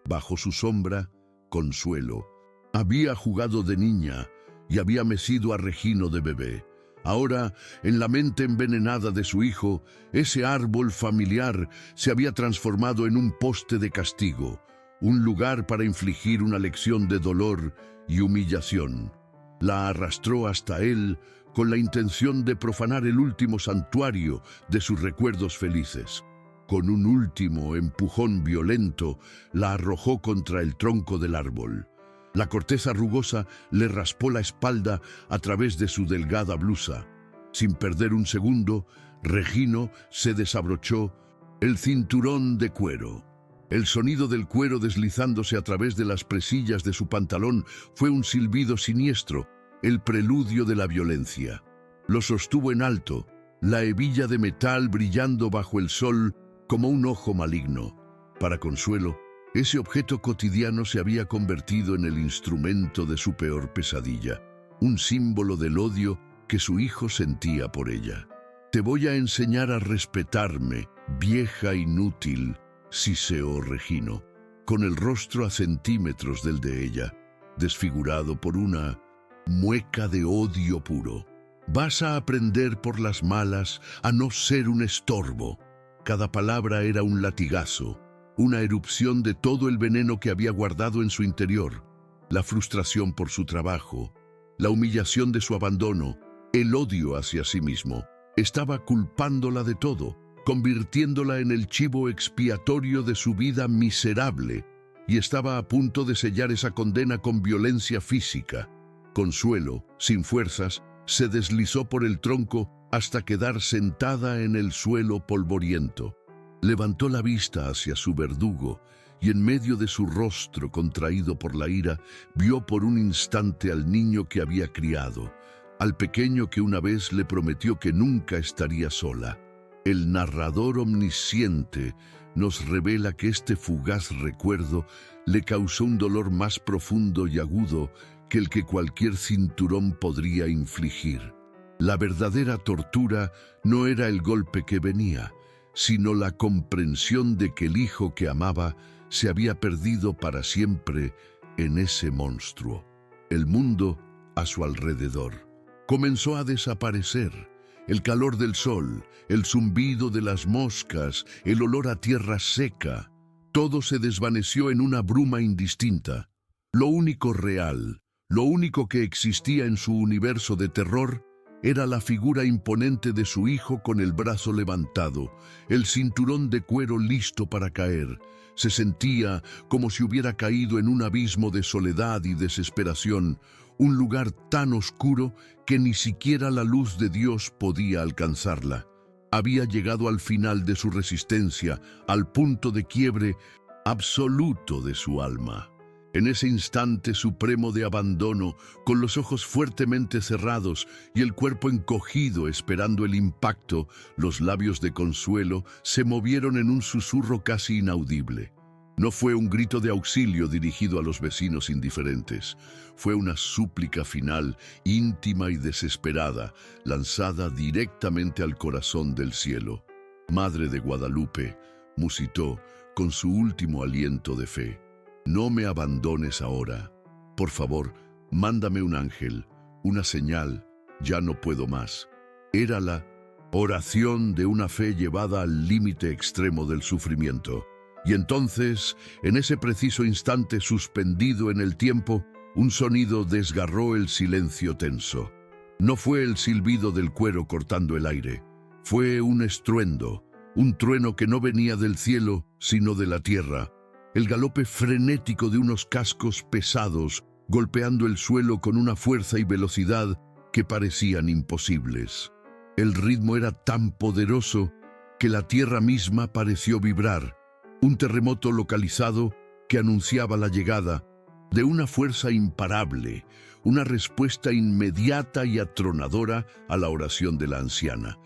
S1: Bajo su sombra, Consuelo había jugado de niña y había mecido a Regino de bebé. Ahora, en la mente envenenada de su hijo, ese árbol familiar se había transformado en un poste de castigo, un lugar para infligir una lección de dolor y humillación. La arrastró hasta él con la intención de profanar el último santuario de sus recuerdos felices. Con un último empujón violento, la arrojó contra el tronco del árbol. La corteza rugosa le raspó la espalda a través de su delgada blusa. Sin perder un segundo, Regino se desabrochó el cinturón de cuero. El sonido del cuero deslizándose a través de las presillas de su pantalón fue un silbido siniestro, el preludio de la violencia. Lo sostuvo en alto, la hebilla de metal brillando bajo el sol como un ojo maligno. Para Consuelo, ese objeto cotidiano se había convertido en el instrumento de su peor pesadilla, un símbolo del odio que su hijo sentía por ella. «Te voy a enseñar a respetarme, vieja inútil», siseó Regino, con el rostro a centímetros del de ella, desfigurado por una mueca de odio puro. «Vas a aprender por las malas a no ser un estorbo». Cada palabra era un latigazo, una erupción de todo el veneno que había guardado en su interior, la frustración por su trabajo, la humillación de su abandono, el odio hacia sí mismo. Estaba culpándola de todo, convirtiéndola en el chivo expiatorio de su vida miserable, y estaba a punto de sellar esa condena con violencia física. Consuelo, sin fuerzas, se deslizó por el tronco hasta quedar sentada en el suelo polvoriento. Levantó la vista hacia su verdugo y en medio de su rostro contraído por la ira, vio por un instante al niño que había criado, al pequeño que una vez le prometió que nunca estaría sola. El narrador omnisciente nos revela que este fugaz recuerdo le causó un dolor más profundo y agudo que el que cualquier cinturón podría infligir. La verdadera tortura no era el golpe que venía, sino la comprensión de que el hijo que amaba se había perdido para siempre en ese monstruo. El mundo a su alrededor comenzó a desaparecer. El calor del sol, el zumbido de las moscas, el olor a tierra seca, todo se desvaneció en una bruma indistinta. Lo único real, lo único que existía en su universo de terror, era la figura imponente de su hijo con el brazo levantado, el cinturón de cuero listo para caer. Se sentía como si hubiera caído en un abismo de soledad y desesperación, un lugar tan oscuro que ni siquiera la luz de Dios podía alcanzarla. Había llegado al final de su resistencia, al punto de quiebre absoluto de su alma. En ese instante supremo de abandono, con los ojos fuertemente cerrados y el cuerpo encogido esperando el impacto, los labios de Consuelo se movieron en un susurro casi inaudible. No fue un grito de auxilio dirigido a los vecinos indiferentes. Fue una súplica final, íntima y desesperada, lanzada directamente al corazón del cielo. Madre de Guadalupe, musitó con su último aliento de fe. No me abandones ahora. Por favor, mándame un ángel, una señal. Ya no puedo más. Era la oración de una fe llevada al límite extremo del sufrimiento. Y entonces, en ese preciso instante suspendido en el tiempo, un sonido desgarró el silencio tenso. No fue el silbido del cuero cortando el aire. Fue un estruendo, un trueno que no venía del cielo, sino de la tierra. El galope frenético de unos cascos pesados, golpeando el suelo con una fuerza y velocidad que parecían imposibles. El ritmo era tan poderoso que la tierra misma pareció vibrar. Un terremoto localizado que anunciaba la llegada de una fuerza imparable, una respuesta inmediata y atronadora a la oración de la anciana.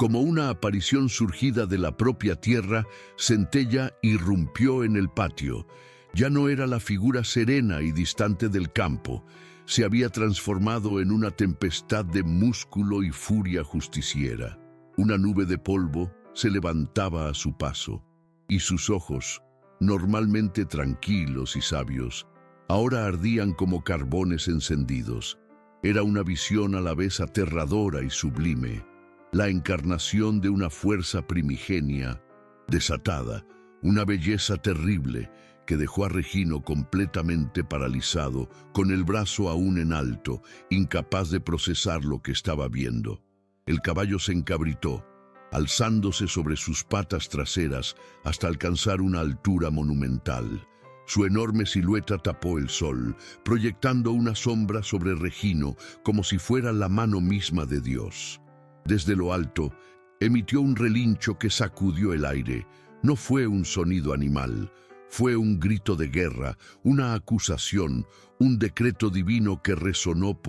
S1: Como una aparición surgida de la propia tierra, Centella irrumpió en el patio. Ya no era la figura serena y distante del campo. Se había transformado en una tempestad de músculo y furia justiciera. Una nube de polvo se levantaba a su paso, y sus ojos, normalmente tranquilos y sabios, ahora ardían como carbones encendidos. Era una visión a la vez aterradora y sublime, la encarnación de una fuerza primigenia, desatada, una belleza terrible que dejó a Regino completamente paralizado, con el brazo aún en alto, incapaz de procesar lo que estaba viendo. El caballo se encabritó, alzándose sobre sus patas traseras hasta alcanzar una altura monumental. Su enorme silueta tapó el sol, proyectando una sombra sobre Regino como si fuera la mano misma de Dios. Desde lo alto, emitió un relincho que sacudió el aire. No fue un sonido animal, fue un grito de guerra, una acusación, un decreto divino que resonó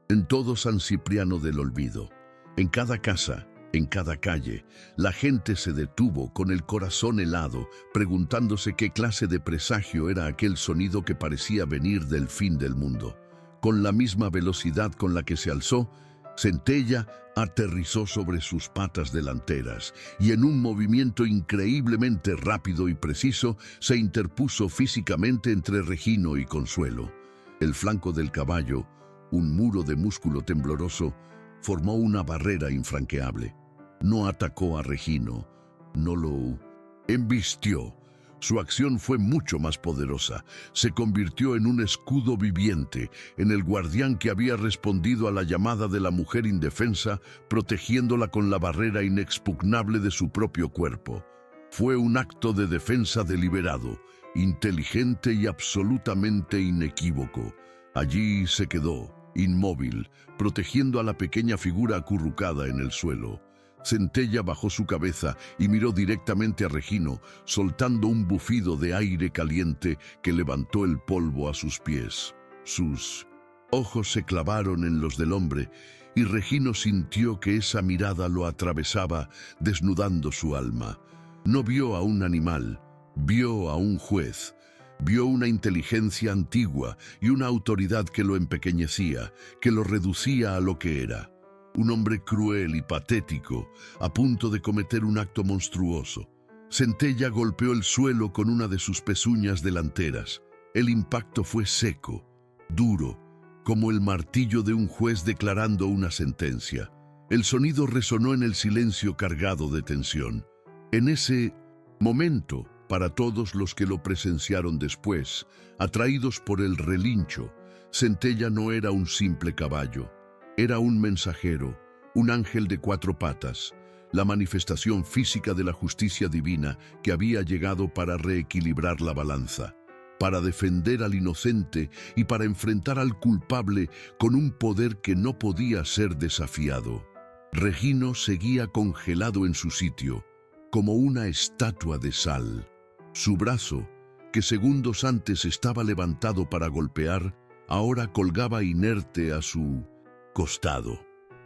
S1: en todo San Cipriano del Olvido. En cada casa, en cada calle, la gente se detuvo con el corazón helado, preguntándose qué clase de presagio era aquel sonido que parecía venir del fin del mundo. Con la misma velocidad con la que se alzó, Centella aterrizó sobre sus patas delanteras y en un movimiento increíblemente rápido y preciso se interpuso físicamente entre Regino y Consuelo. El flanco del caballo, un muro de músculo tembloroso, formó una barrera infranqueable. No atacó a Regino, no lo embistió. Su acción fue mucho más poderosa. Se convirtió en un escudo viviente, en el guardián que había respondido a la llamada de la mujer indefensa, protegiéndola con la barrera inexpugnable de su propio cuerpo. Fue un acto de defensa deliberado, inteligente y absolutamente inequívoco. Allí se quedó, inmóvil, protegiendo a la pequeña figura acurrucada en el suelo. Centella bajó su cabeza y miró directamente a Regino, soltando un bufido de aire caliente que levantó el polvo a sus pies. Sus ojos se clavaron en los del hombre y Regino sintió que esa mirada lo atravesaba, desnudando su alma. No vio a un animal, vio a un juez. Vio una inteligencia antigua y una autoridad que lo empequeñecía, que lo reducía a lo que era. Un hombre cruel y patético, a punto de cometer un acto monstruoso. Centella golpeó el suelo con una de sus pezuñas delanteras. El impacto fue seco, duro, como el martillo de un juez declarando una sentencia. El sonido resonó en el silencio cargado de tensión. En ese momento, para todos los que lo presenciaron después, atraídos por el relincho, Centella no era un simple caballo. Era un mensajero, un ángel de 4 patas, la manifestación física de la justicia divina que había llegado para reequilibrar la balanza, para defender al inocente y para enfrentar al culpable con un poder que no podía ser desafiado. Regino seguía congelado en su sitio, como una estatua de sal. Su brazo, que segundos antes estaba levantado para golpear, ahora colgaba inerte a su costado.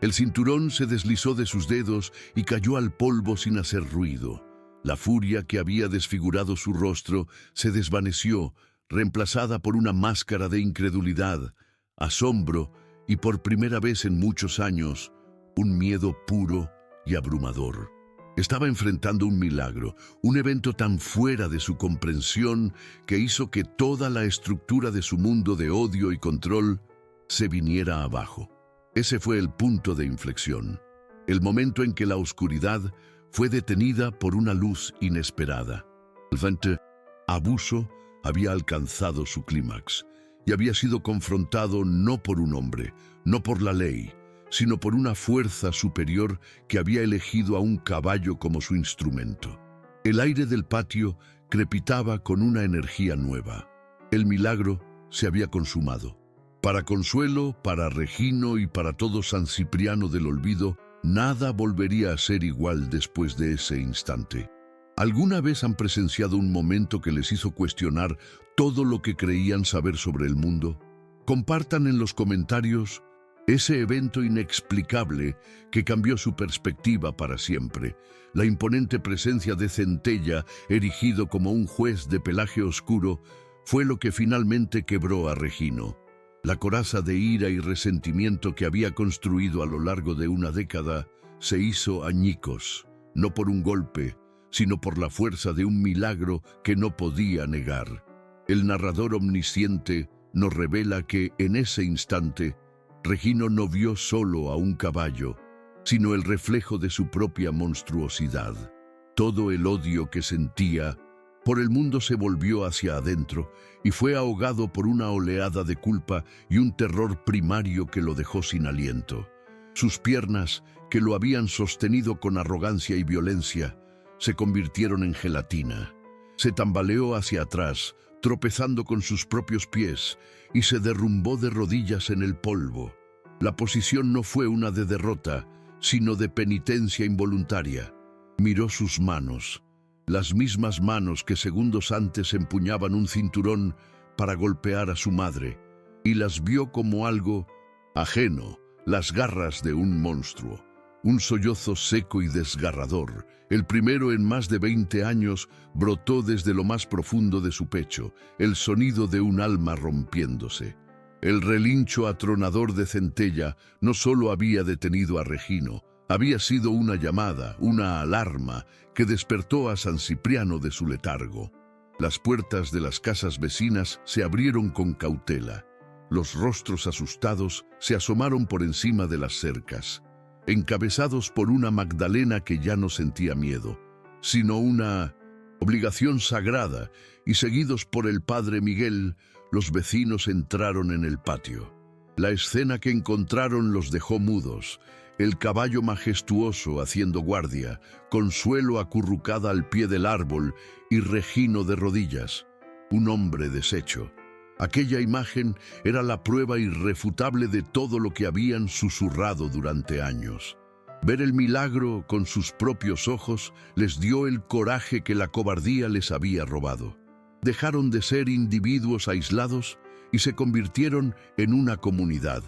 S1: El cinturón se deslizó de sus dedos y cayó al polvo sin hacer ruido. La furia que había desfigurado su rostro se desvaneció, reemplazada por una máscara de incredulidad, asombro y, por primera vez en muchos años, un miedo puro y abrumador. Estaba enfrentando un milagro, un evento tan fuera de su comprensión que hizo que toda la estructura de su mundo de odio y control se viniera abajo. Ese fue el punto de inflexión, el momento en que la oscuridad fue detenida por una luz inesperada. El abuso había alcanzado su clímax y había sido confrontado no por un hombre, no por la ley, sino por una fuerza superior que había elegido a un caballo como su instrumento. El aire del patio crepitaba con una energía nueva. El milagro se había consumado. Para Consuelo, para Regino y para todo San Cipriano del Olvido, nada volvería a ser igual después de ese instante. ¿Alguna vez han presenciado un momento que les hizo cuestionar todo lo que creían saber sobre el mundo? Compartan en los comentarios ese evento inexplicable que cambió su perspectiva para siempre. La imponente presencia de Centella, erigido como un juez de pelaje oscuro, fue lo que finalmente quebró a Regino. La coraza de ira y resentimiento que había construido a lo largo de una década se hizo añicos, no por un golpe, sino por la fuerza de un milagro que no podía negar. El narrador omnisciente nos revela que, en ese instante, Regino no vio solo a un caballo, sino el reflejo de su propia monstruosidad. Todo el odio que sentía por el mundo se volvió hacia adentro y fue ahogado por una oleada de culpa y un terror primario que lo dejó sin aliento. Sus piernas, que lo habían sostenido con arrogancia y violencia, se convirtieron en gelatina. Se tambaleó hacia atrás, tropezando con sus propios pies, y se derrumbó de rodillas en el polvo. La posición no fue una de derrota, sino de penitencia involuntaria. Miró sus manos, las mismas manos que segundos antes empuñaban un cinturón para golpear a su madre, y las vio como algo ajeno, las garras de un monstruo. Un sollozo seco y desgarrador, el primero en más de 20 años, brotó desde lo más profundo de su pecho, el sonido de un alma rompiéndose. El relincho atronador de Centella no solo había detenido a Regino, había sido una llamada, una alarma, que despertó a San Cipriano de su letargo. Las puertas de las casas vecinas se abrieron con cautela. Los rostros asustados se asomaron por encima de las cercas, encabezados por una Magdalena que ya no sentía miedo, sino una obligación sagrada, y seguidos por el padre Miguel, los vecinos entraron en el patio. La escena que encontraron los dejó mudos. El caballo majestuoso haciendo guardia, Consuelo acurrucada al pie del árbol y Regino de rodillas, un hombre deshecho. Aquella imagen era la prueba irrefutable de todo lo que habían susurrado durante años. Ver el milagro con sus propios ojos les dio el coraje que la cobardía les había robado. Dejaron de ser individuos aislados y se convirtieron en una comunidad,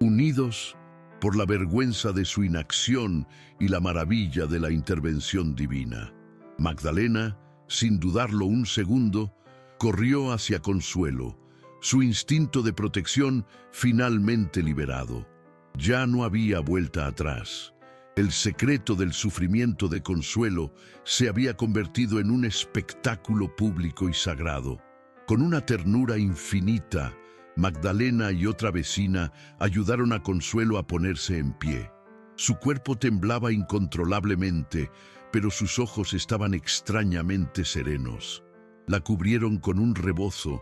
S1: unidos por la vergüenza de su inacción y la maravilla de la intervención divina. Magdalena, sin dudarlo un segundo, corrió hacia Consuelo, su instinto de protección finalmente liberado. Ya no había vuelta atrás. El secreto del sufrimiento de Consuelo se había convertido en un espectáculo público y sagrado. Con una ternura infinita, Magdalena y otra vecina ayudaron a Consuelo a ponerse en pie. Su cuerpo temblaba incontrolablemente, pero sus ojos estaban extrañamente serenos. La cubrieron con un rebozo,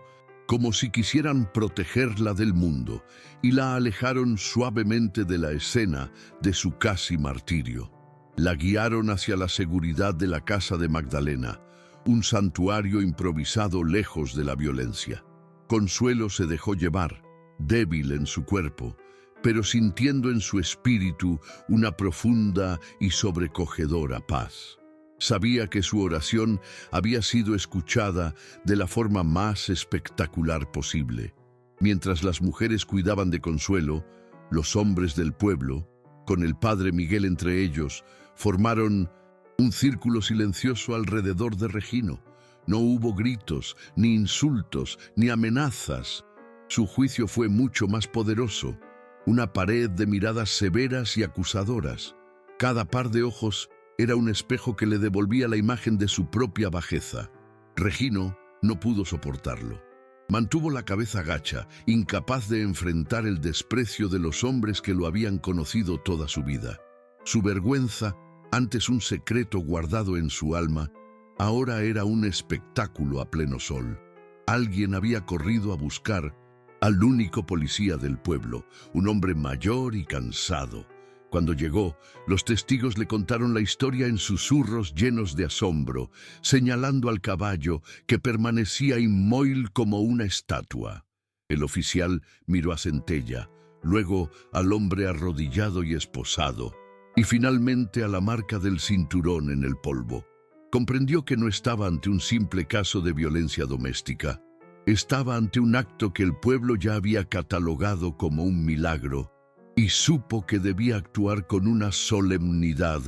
S1: como si quisieran protegerla del mundo, y la alejaron suavemente de la escena de su casi martirio. La guiaron hacia la seguridad de la casa de Magdalena, un santuario improvisado lejos de la violencia. Consuelo se dejó llevar, débil en su cuerpo, pero sintiendo en su espíritu una profunda y sobrecogedora paz. Sabía que su oración había sido escuchada de la forma más espectacular posible. Mientras las mujeres cuidaban de Consuelo, los hombres del pueblo, con el padre Miguel entre ellos, formaron un círculo silencioso alrededor de Regino. No hubo gritos, ni insultos, ni amenazas. Su juicio fue mucho más poderoso, una pared de miradas severas y acusadoras. Cada par de ojos era un espejo que le devolvía la imagen de su propia bajeza. Regino no pudo soportarlo. Mantuvo la cabeza gacha, incapaz de enfrentar el desprecio de los hombres que lo habían conocido toda su vida. Su vergüenza, antes un secreto guardado en su alma, ahora era un espectáculo a pleno sol. Alguien había corrido a buscar al único policía del pueblo, un hombre mayor y cansado. Cuando llegó, los testigos le contaron la historia en susurros llenos de asombro, señalando al caballo que permanecía inmóvil como una estatua. El oficial miró a Centella, luego al hombre arrodillado y esposado, y finalmente a la marca del cinturón en el polvo. Comprendió que no estaba ante un simple caso de violencia doméstica. Estaba ante un acto que el pueblo ya había catalogado como un milagro, y supo que debía actuar con una solemnidad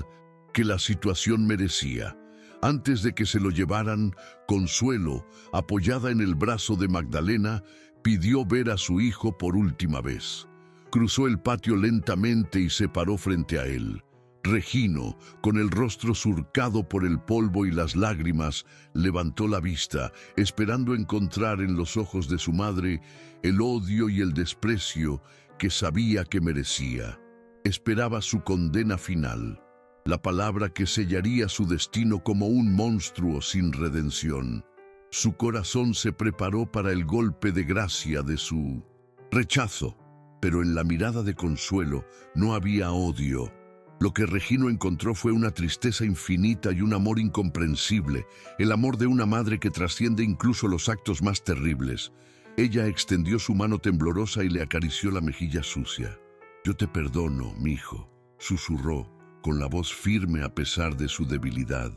S1: que la situación merecía. Antes de que se lo llevaran, Consuelo, apoyada en el brazo de Magdalena, pidió ver a su hijo por última vez. Cruzó el patio lentamente y se paró frente a él. Regino, con el rostro surcado por el polvo y las lágrimas, levantó la vista, esperando encontrar en los ojos de su madre el odio y el desprecio que sabía que merecía. Esperaba su condena final, la palabra que sellaría su destino como un monstruo sin redención. Su corazón se preparó para el golpe de gracia de su rechazo, pero en la mirada de Consuelo no había odio. Lo que Regino encontró fue una tristeza infinita y un amor incomprensible, el amor de una madre que trasciende incluso los actos más terribles. Ella extendió su mano temblorosa y le acarició la mejilla sucia. «Yo te perdono, mijo», susurró, con la voz firme a pesar de su debilidad.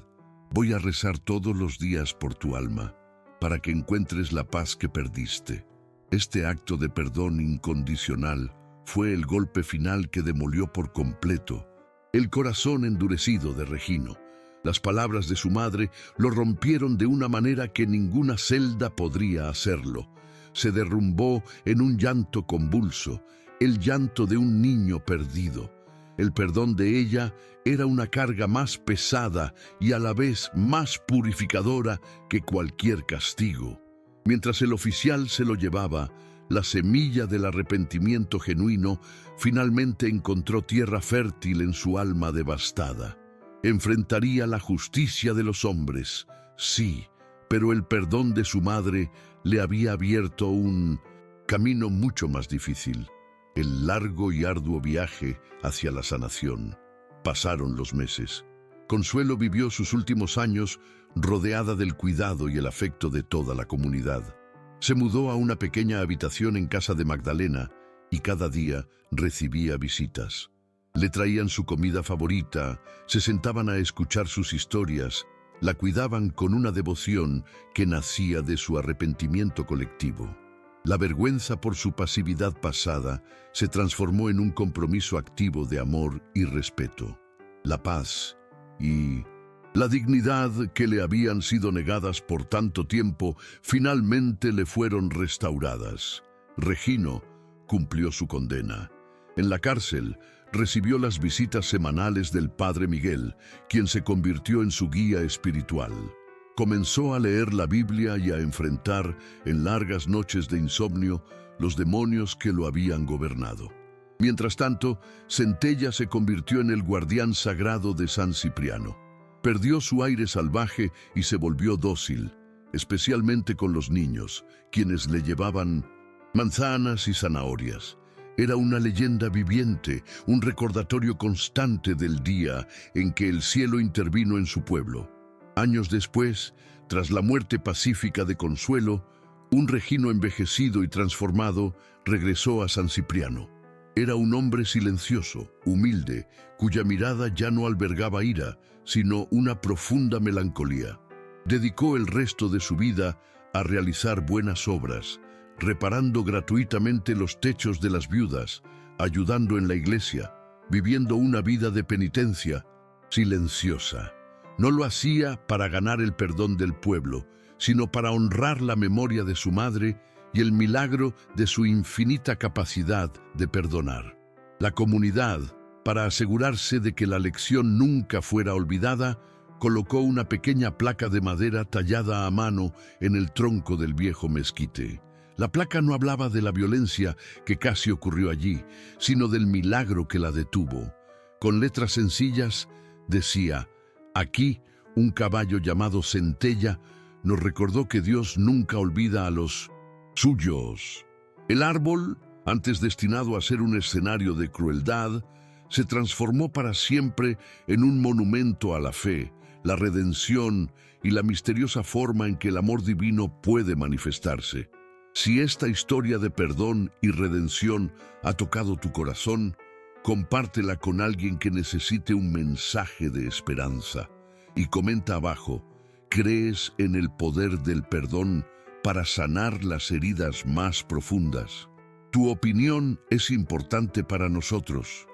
S1: «Voy a rezar todos los días por tu alma, para que encuentres la paz que perdiste». Este acto de perdón incondicional fue el golpe final que demolió por completo el corazón endurecido de Regino. Las palabras de su madre lo rompieron de una manera que ninguna celda podría hacerlo. Se derrumbó en un llanto convulso, el llanto de un niño perdido. El perdón de ella era una carga más pesada y a la vez más purificadora que cualquier castigo. Mientras el oficial se lo llevaba, la semilla del arrepentimiento genuino finalmente encontró tierra fértil en su alma devastada. Enfrentaría la justicia de los hombres, Sí, pero el perdón de su madre le había abierto un camino mucho más difícil, el largo y arduo viaje hacia la sanación. Pasaron los meses. Consuelo vivió sus últimos años rodeada del cuidado y el afecto de toda la comunidad. Se mudó a una pequeña habitación en casa de Magdalena y cada día recibía visitas. Le traían su comida favorita, se sentaban a escuchar sus historias, la cuidaban con una devoción que nacía de su arrepentimiento colectivo. La vergüenza por su pasividad pasada se transformó en un compromiso activo de amor y respeto. La paz y la dignidad que le habían sido negadas por tanto tiempo finalmente le fueron restauradas. Regino cumplió su condena. En la cárcel recibió las visitas semanales del Padre Miguel, quien se convirtió en su guía espiritual. Comenzó a leer la Biblia y a enfrentar, en largas noches de insomnio, los demonios que lo habían gobernado. Mientras tanto, Centella se convirtió en el guardián sagrado de San Cipriano. Perdió su aire salvaje y se volvió dócil, especialmente con los niños, quienes le llevaban manzanas y zanahorias. Era una leyenda viviente, un recordatorio constante del día en que el cielo intervino en su pueblo. Años después, tras la muerte pacífica de Consuelo, un Regino envejecido y transformado regresó a San Cipriano. Era un hombre silencioso, humilde, cuya mirada ya no albergaba ira, sino una profunda melancolía. Dedicó el resto de su vida a realizar buenas obras, reparando gratuitamente los techos de las viudas, ayudando en la iglesia, viviendo una vida de penitencia, silenciosa. No lo hacía para ganar el perdón del pueblo, sino para honrar la memoria de su madre y el milagro de su infinita capacidad de perdonar. La comunidad, para asegurarse de que la lección nunca fuera olvidada, colocó una pequeña placa de madera tallada a mano en el tronco del viejo mezquite. La placa no hablaba de la violencia que casi ocurrió allí, sino del milagro que la detuvo. Con letras sencillas decía: aquí, un caballo llamado Centella nos recordó que Dios nunca olvida a los suyos. El árbol, antes destinado a ser un escenario de crueldad, se transformó para siempre en un monumento a la fe, la redención y la misteriosa forma en que el amor divino puede manifestarse. Si esta historia de perdón y redención ha tocado tu corazón, compártela con alguien que necesite un mensaje de esperanza. Y comenta abajo: ¿crees en el poder del perdón para sanar las heridas más profundas? Tu opinión es importante para nosotros.